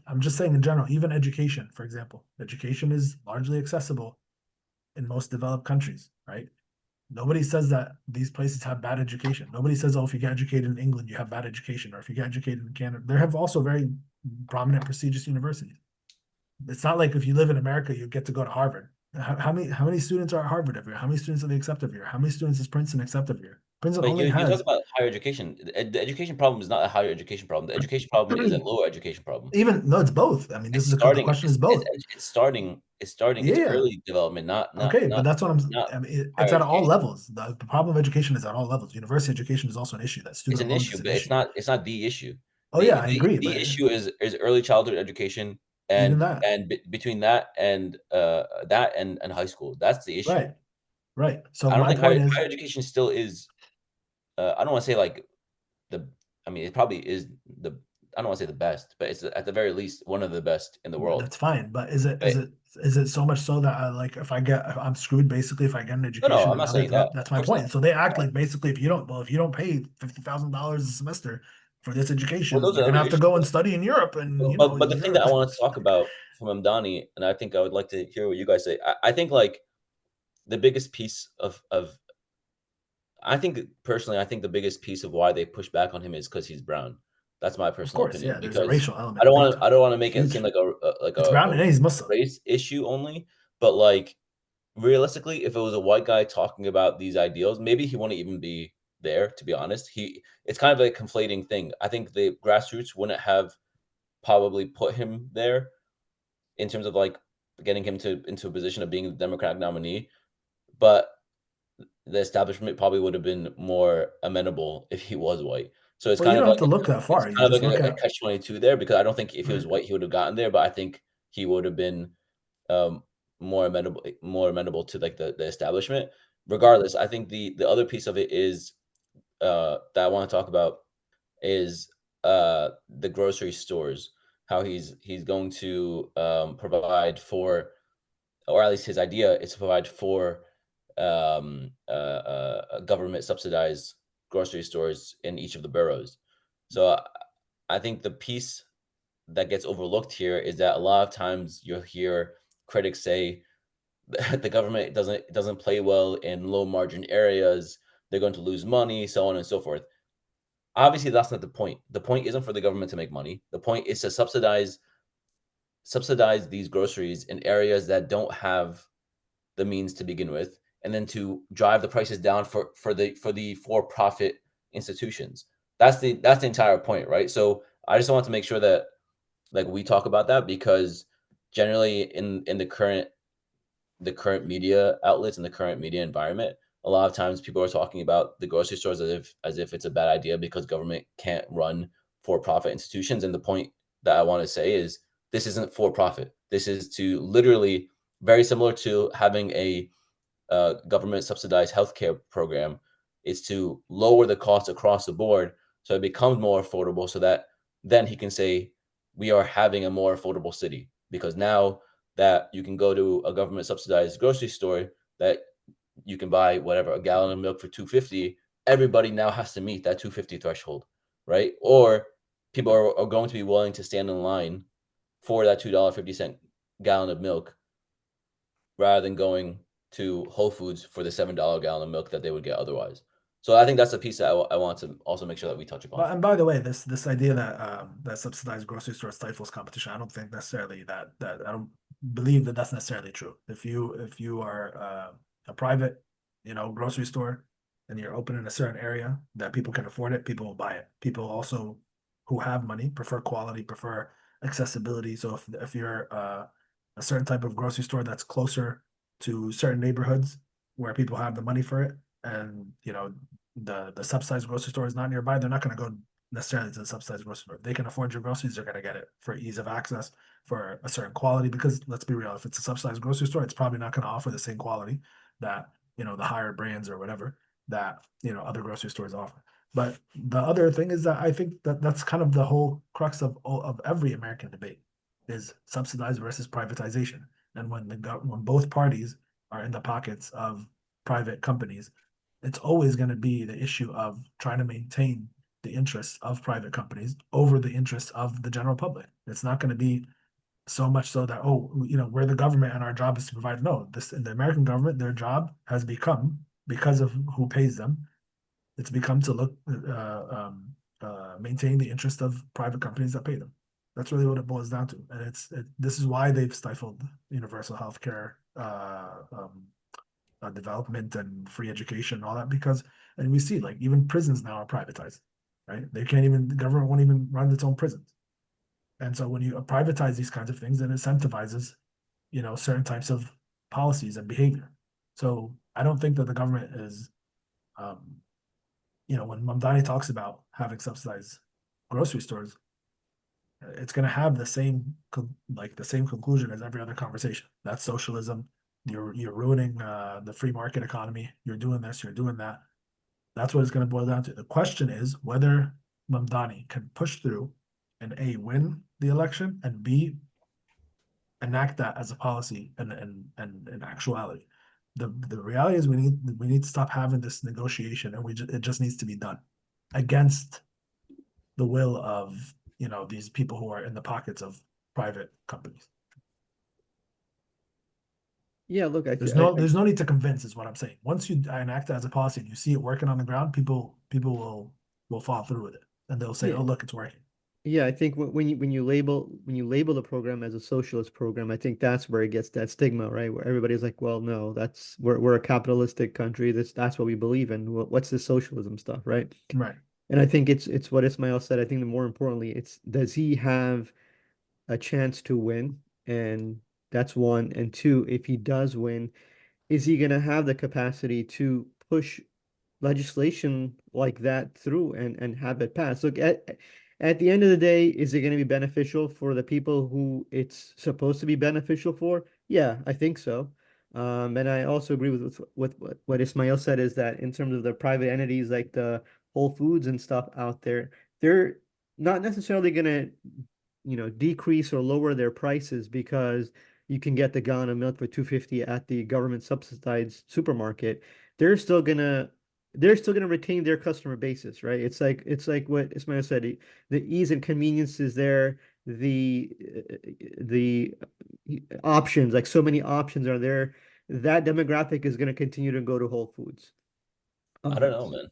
I'm just saying in general, even education, for example, education is largely accessible in most developed countries, right? Nobody says that these places have bad education. Nobody says, oh, if you get educated in England, you have bad education, or if you get educated in Canada. There have also very prominent, prestigious universities. It's not like if you live in America, you get to go to Harvard. How many students are at Harvard every year? How many students do they accept every year? How many students does Princeton accept every year? Princeton But only you talk has about higher education. The education problem is not a higher education problem. The education problem is a lower education problem. even no, it's both. I mean, It's the starting. question is both. It's starting. It's starting. It's Yeah, early development, okay, but that's what not I mean, it's higher at all education. levels. The problem of education is at all levels. University education is also an issue. That It's student an loans issue, is an but issue. it's not the issue. Oh yeah, I agree, The but issue is early childhood education even that, between that and high school. That's the issue. right, right. So I don't my think point is, higher education still is I don't want to say like the I mean it probably is the I don't want to say the best, but it's at the very least one of the best in the world. that's fine. But But is it so much so that like if I'm screwed basically if I get an no, education I'm in not other saying that. that's Of my course not. point. So they act like basically if you don't pay $50,000 a semester for this Well, education, those you're are gonna other have to issues. go and study in Europe, and But the thing that I wanted to talk about from Amdani, and I think I would like to hear what you guys say. I think like the biggest piece of I think personally, I think the biggest piece of why they push back on him is because he's brown. That's my of personal course, opinion yeah, there's a because racial element, big time, I don't want to make it seem huge. like It's brown and he's Muslim. race issue only, but like realistically, if it was a white guy talking about these ideals, maybe he wouldn't even be there. To be honest, it's kind of a conflating thing. I think the grassroots wouldn't have probably put him there in terms of like getting him into a position of being the Democratic nominee, but the establishment probably would have been more amenable if he was white. So Well, you don't have to look that far. You just look a at catch-22 there because I don't think if he was right. white he would have gotten there, but I think he would have been um, more amenable to like the establishment. regardless, I think the other piece of it is that I want to talk about is the grocery stores. How he's going to provide for, or at least his idea is to provide for government subsidized grocery stores in each of the boroughs. So I think the piece that gets overlooked here is that a lot of times you'll hear critics say the government doesn't play well in low margin areas. They're going to lose money, so on and so forth. Obviously, that's not the point. The point isn't for the government to make money. The point is to subsidize these groceries in areas that don't have the means to begin with, and then to drive the prices down for for-profit institutions. That's the entire point, right? So I just want to make sure that like we talk about that, because generally in the current media outlets and the current media environment, a lot of times people are talking about the grocery stores as if it's a bad idea because government can't run for-profit institutions. And the point that I want to say is this isn't for profit. This is to literally very similar to having a government subsidized healthcare program, is to lower the cost across the board so it becomes more affordable, so that then he can say we are having a more affordable city, because now that you can go to a government subsidized grocery store that you can buy whatever, a gallon of milk for 250, everybody now has to meet that 250 threshold, right? Or people are going to be willing to stand in line for that $2.50 gallon of milk rather than going to Whole Foods for the $7 gallon of milk that they would get otherwise. So I think that's a piece that I want to also make sure that we touch upon. And by the way, this idea that that subsidized grocery store stifles competition, I don't think necessarily that I don't believe that that's necessarily true. If you are a private, grocery store, and you're open in a certain area that people can afford it, people will buy it. People also who have money prefer quality, prefer accessibility. So if you're a certain type of grocery store that's closer to certain neighborhoods where people have the money for it, and the subsidized grocery store is not nearby, they're not going to go necessarily to the subsidized grocery store. If they can afford your groceries, they're going to get it for ease of access, for a certain quality. Because let's be real, if it's a subsidized grocery store, it's probably not going to offer the same quality that the higher brands or whatever that other grocery stores offer. But the other thing is that I think that that's kind of the whole crux of every American debate is subsidized versus privatization. And when both parties are in the pockets of private companies, it's always going to be the issue of trying to maintain the interests of private companies over the interests of the general public. It's not going to be so much so that, we're the government and our job is to provide. No, this in the American government, their job has become, because of who pays them, it's become to look maintain the interest of private companies that pay them. That's really what it boils down to, and this is why they've stifled universal health care development and free education and all that, because and we see like even prisons now are privatized, right? The government won't even run its own prisons. And so when you privatize these kinds of things, it incentivizes certain types of policies and behavior. So I don't think that the government is when Mamdani talks about having subsidized grocery stores, it's going to have the same conclusion as every other conversation. That's socialism. You're ruining the free market economy. You're doing this. You're doing that. That's what it's going to boil down to. The question is whether Mamdani can push through and A, win the election, and B, enact that as a policy and in actuality. The reality is we need to stop having this negotiation, and it just needs to be done against the will of these people who are in the pockets of private companies. Yeah, look, There's no need to convince, is what I'm saying. Once you enact it as a policy and you see it working on the ground, people will follow through with it, and they'll say, Yeah. "Oh, look, it's working." Yeah, I think when you label the program as a socialist program, I think that's where it gets that stigma, right? Where everybody's like, well, no, we're a capitalistic country. That's what we believe in. What's this socialism stuff, right? Right. And I think it's what Ismail said. I think the more importantly, it's does he have a chance to win? And that's one. And two, if he does win, is he gonna have the capacity to push legislation like that through and have it pass? Look, at the end of the day, is it going to be beneficial for the people who it's supposed to be beneficial for? Yeah, I think so. And I also agree with what Ismail said, is that in terms of the private entities like the Whole Foods and stuff out there, they're not necessarily gonna, decrease or lower their prices because you can get the gallon of milk for 250 at the government subsidized supermarket. They're still gonna they're still gonna retain their customer basis, right? It's like what Ismail said, the ease and convenience is there, the options, like so many options are there. That demographic is going to continue to go to Whole Foods. I don't know, man.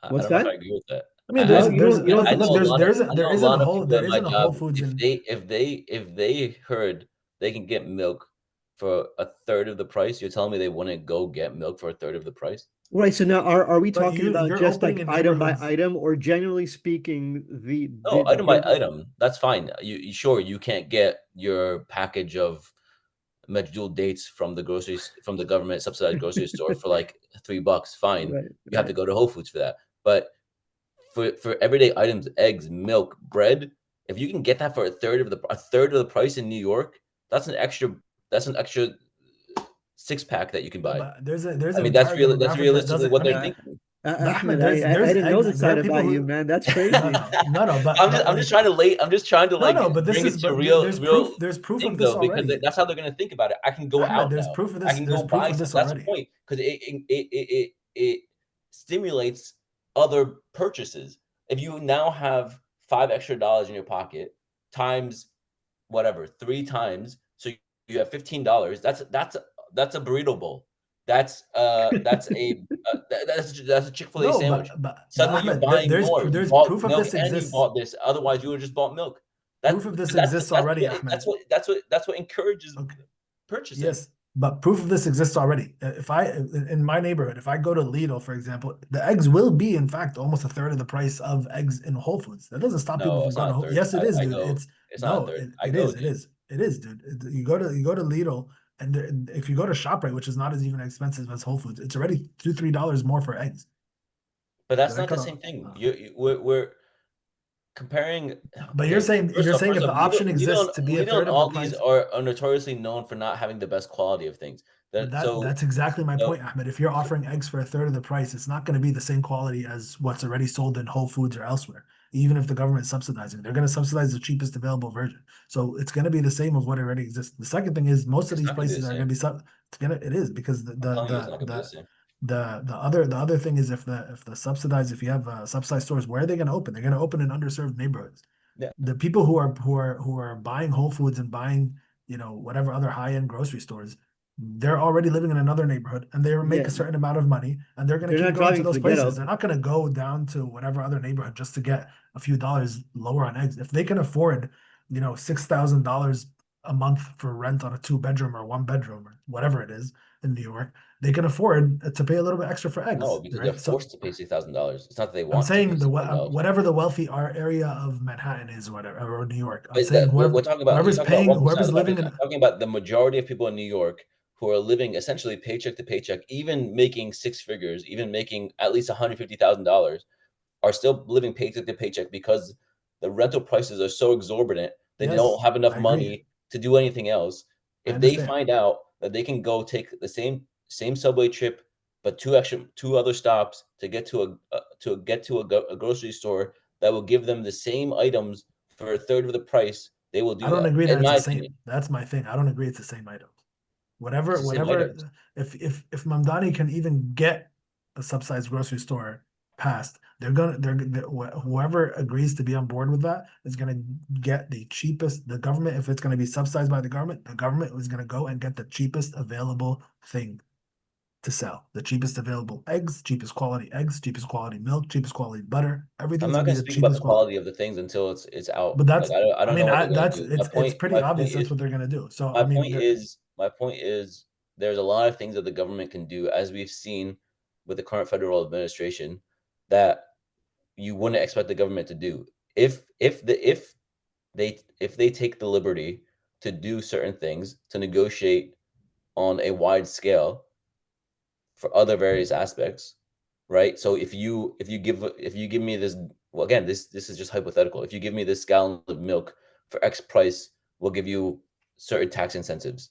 I What's don't know if that? I agree with that. I mean, Well, you don't look, I know look, a lot of I there know a isn't a lot of whole people there at my isn't a Whole job. Foods If in. they heard they can get milk for a third of the price, you're telling me they wouldn't go get milk for a third of the price? Right. So now are we But talking about you're just opening like in item by neighborhoods. item, or generally speaking, No, item by item. That's fine. Sure, you can't get your package of Majdoul dates from the government subsidized grocery store for like $3. Fine. Right, You have to right. go to Whole Foods for that. But for everyday items, eggs, milk, bread, if you can get that for a third of the price in New York, that's an extra six pack that you can buy. But there's I an mean, entire that's demographic that realistically doesn't. what I they're mean, Yeah. thinking. but Ahmed, Ahmed, I there's didn't know eggs. this There side are people about you, who man. That's no crazy. but I'm just like trying to no like no but this bring it is to but real there's proof of thing this though, because already. that's how they're gonna think about it. I can go Ahmed, out now. I can there's go proof buy of stuff. this That's the already. point, because it stimulates other purchases. If you now have $5 extra in your pocket times whatever 3 times, so you have $15. That's a burrito bowl. That's a Chick-fil-A No, sandwich. but Suddenly you're Ahmed, buying more. You there's bought proof of milk this and you exists. bought this. Otherwise, you would have just bought milk. Proof of this exists already, Ahmed. That's what encourages Okay. purchasing. Yes, but proof of this exists already. If I in my neighborhood, if I go to Lidl, for example, the eggs will be in fact almost a third of the price of eggs in Whole Foods. That doesn't stop people No, from it's going not to a Whole. third. Yes, it is, I dude. go. It's It's not a no, third. it, I it go, is, dude. it is, dude. You go to Lidl, and if you go to ShopRite, which is not as even expensive as Whole Foods, it's already $2-3 more for eggs. But Did that's I not the cut same off? thing. We're comparing. But Okay, you're saying first if the off, option exists to be a Lidl and third of the Aldi's price. are notoriously known for not having the best quality of things. But That so that's exactly my so point, Ahmed. If you're offering eggs for a third of the price, it's not going to be the same quality as what's already sold in Whole Foods or elsewhere. Even if the government's subsidizing, they're going to subsidize the cheapest available version. So it's going to be the same of what already exists. The second thing is most of it's these not going to be prices the are same. going to be it is because I'm telling you, it's not going to be the same. the other thing is if the subsidized if you have subsidized stores, where are they going to open? They're going to open in underserved neighborhoods. Yeah. The people who are buying Whole Foods and buying whatever other high end grocery stores, they're already living in another neighborhood and they make Yeah, a certain amount of money and they're going they're to keep not going to driving to those the places. ghetto. They're not going to go down to whatever other neighborhood just to get a few dollars lower on eggs. If they can afford, $6,000 a month for rent on a 2 bedroom or 1 bedroom or whatever it is in New York, they can afford to pay a little bit extra for No, eggs, because they're right? So forced to pay $6,000. It's not that they I'm want to pay saying $6,000. whatever the wealthy area of Manhattan is, or whatever, or New York. I'm But saying we're talking about you're talking about 1%. whoever's living in. I'm talking about the majority of people in New York who are living essentially paycheck to paycheck, even making six figures, even making at least $150,000, are still living paycheck to paycheck because the rental prices are so exorbitant they don't Yes, have enough I agree. money to do anything else. I If they understand. find out that they can go take the same subway trip, but two other stops to get a grocery store that will give them the same items for a third of the price, they will I do don't that. agree that In it's my the same. opinion, That's my thing. I don't agree it's the same items. it's the same items. If Mamdani can even get a subsidized grocery store passed, whoever agrees to be on board with that is gonna get the cheapest. The government, if it's gonna be subsidized by the government is gonna go and get the cheapest available thing to sell. The cheapest available eggs, cheapest quality milk, cheapest quality butter. I'm Everything's not gonna be going to the speak about cheapest the quality. quality of the things until it's out. But Like that's, I I don't mean, know what they're going to do. it's pretty obvious that's what they're gonna do. So I mean, My point is there's a lot of things that the government can do, as we've seen with the current federal administration, that you wouldn't expect the government to do. If they take the liberty to do certain things, to negotiate on a wide scale for other various aspects, right? So if you give me this, well, again, this is just hypothetical. If you give me this gallon of milk for X price, we'll give you certain tax incentives,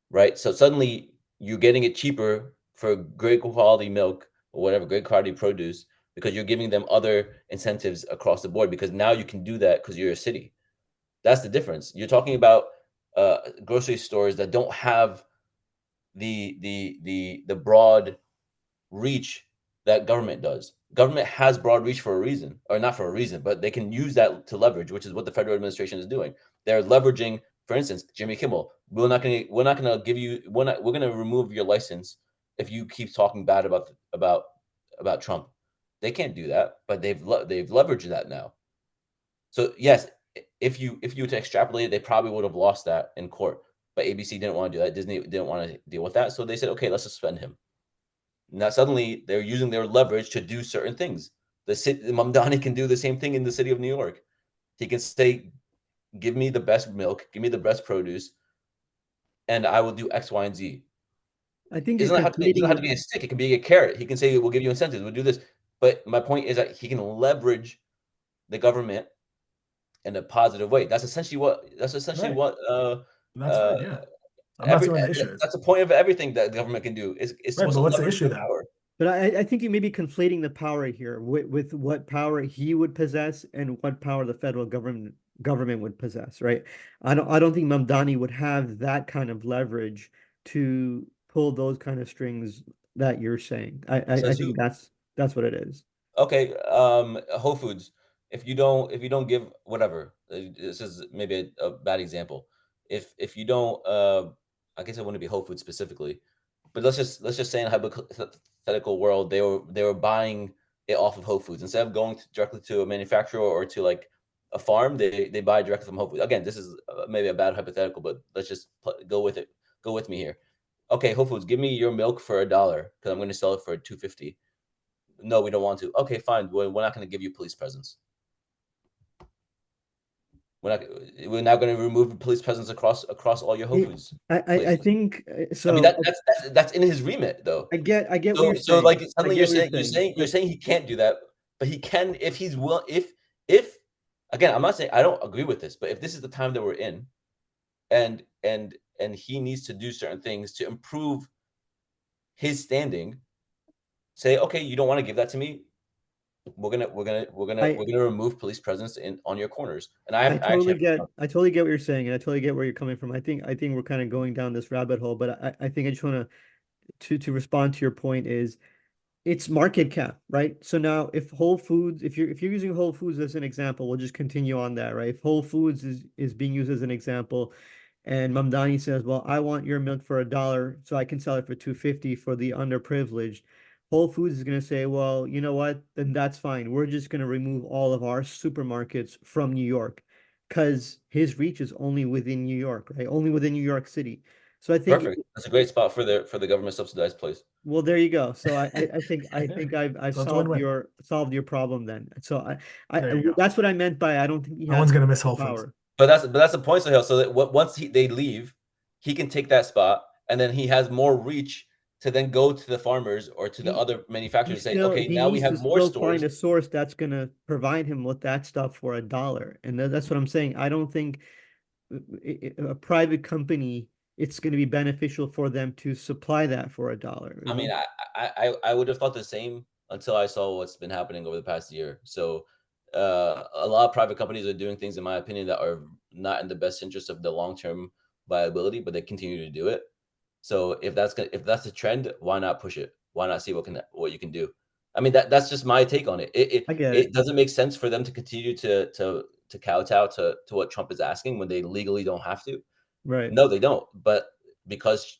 right? So suddenly you're getting it cheaper for great quality milk or whatever, great quality produce, because you're giving them other incentives across the board, because now you can do that because you're a city. That's the difference. You're talking about grocery stores that don't have the broad reach that government does. Government has broad reach for a reason, or not for a reason, but they can use that to leverage, which is what the federal administration is doing. They're leveraging, for instance, Jimmy Kimmel. We're not gonna give you we're gonna remove your license if you keep talking bad about Trump. They can't do that, but they've leveraged that now. So yes, if you were to extrapolate it, they probably would have lost that in court. But ABC didn't want to do that. Disney didn't want to deal with that, so they said, okay, let's suspend him. Now suddenly they're using their leverage to do certain things. Mamdani can do the same thing in the city of New York. He can say, "Give me the best milk, give me the best produce, and I will do X, Y, and Z." I think It you're doesn't have to conflating. be a stick. It can be a carrot. He can say, "We'll give you incentives. We'll do this." But my point is that he can leverage the government in a positive way. That's essentially what. That's essentially Right. what. That's Uh, fine. Yeah. I'm not saying what the issue is. that's the point of everything that the government can do. Is Right. supposed But to what's the leverage issue their then? power. But I think you may be conflating the power here with what power he would possess and what power the federal government would possess, right? I don't think Mamdani would have that kind of leverage to pull those kind of strings that you're saying. I Says think who? that's what it is. Okay, Whole Foods. If you don't give whatever, this is maybe a bad example. If you don't, I guess it wouldn't be Whole Foods specifically, but let's just say in a hypothetical world, they were buying it off of Whole Foods instead of going directly to a manufacturer or to like a farm. They buy directly from Whole Foods. Again, this is maybe a bad hypothetical, but let's just go with it. Go with me here. Okay, Whole Foods, give me your milk for $1 because I'm going to sell it for 250. No, we don't want to. Okay, fine. We're not going to give you police presence. We're not. We're now going to remove the police presence across all your Whole It, Foods I places. think I mean, so. that's in his remit, though. I get what you're So saying. like I suddenly get you're what you're saying you're saying. saying you're saying he can't do that, but he can if he's will if again, I'm not saying I don't agree with this, but if this is the time that we're in, and he needs to do certain things to improve his standing, say, okay, you don't want to give that to me. I We're gonna remove police presence in on your corners. And I actually have I totally get what you're saying, and I totally get where you're coming from. I think we're kind of going down this rabbit hole, but I think I just want to respond to your point is it's market cap, right? So now if Whole Foods, if you're using Whole Foods as an example, we'll just continue on that, right? If Whole Foods is being used as an example, and Mamdani says, "Well, I want your milk for $1, so I can sell it for 250 for the underprivileged." Whole Foods is going to say, "Well, you know what? Then that's fine. We're just going to remove all of our supermarkets from New York, because his reach is only within New York, right? Only within New York City." So I think perfect. That's a great spot for the government subsidized place. well, there you go. So I think I've So it's a win-win. solved your problem then. So There you go. that's what I meant by I don't think he No has one's gonna miss Whole Foods. power. But that's the point, Sahil. So that once they leave, he can take that spot, and then he has more reach to then go to the farmers or to the He other manufacturers and say, okay, he now we needs to have more still stores. find a source that's gonna provide him with that stuff for $1, and that's what I'm saying. I don't think a private company it's going to be beneficial for them to supply that for $1. I mean, I would have thought the same until I saw what's been happening over the past year. So a lot of private companies are doing things, in my opinion, that are not in the best interest of the long term viability, but they continue to do it. So if that's the trend, why not push it? Why not see what you can do? I mean, that's just my take on it. I get It it, doesn't make sense for them to continue to kowtow to what Trump is asking when they legally don't have to. right? No, they don't. But because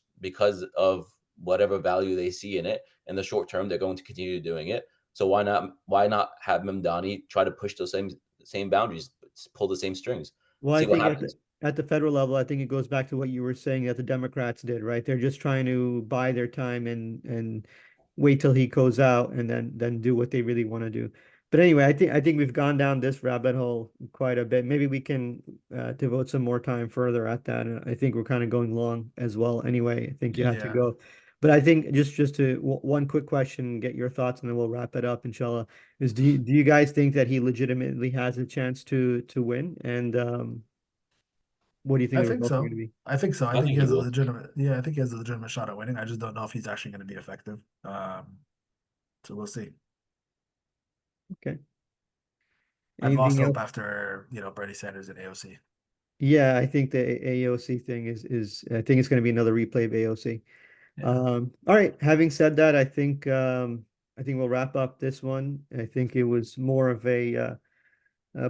of whatever value they see in it in the short term, they're going to continue doing it. So why not have Mamdani try to push those same boundaries, pull the same strings, Well, I see what think happens? at the federal level, I think it goes back to what you were saying that the Democrats did, right? They're just trying to buy their time and wait till he goes out and then do what they really want to do. But anyway, I think we've gone down this rabbit hole quite a bit. Maybe we can devote some more time further at that. And I think we're kind of going long as well. Anyway, I think you have to Yeah. go. But I think just to one quick question, get your thoughts, and then we'll wrap it up, inshallah. Is do you guys think that he legitimately has a chance to win? And What do you think I the think results are so. going to be? I think so. I I think think he he has a will. legitimate, yeah, I think he has a legitimate shot at winning. I just don't know if he's actually going to be effective. So we'll see. Okay. I've lost Anything hope else? after, Bernie Sanders and AOC. Yeah, I think the AOC thing is I think it's going to be another replay of AOC. Yeah. All right. Having said that, I think we'll wrap up this one. I think it was more of a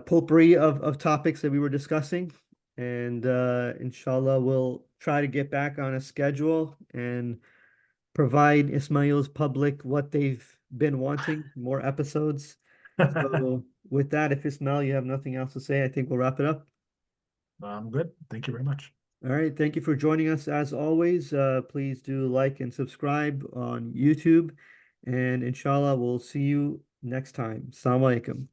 potpourri of topics that we were discussing, and inshallah, we'll try to get back on a schedule and provide Ismail's public what they've been wanting, more episodes. So with that, if Ismail, you have nothing else to say, I think we'll wrap it up. I'm good. Thank you very much. All right. Thank you for joining us as always. Please do like and subscribe on YouTube. And inshallah, we'll see you next time. Assalamu alaikum.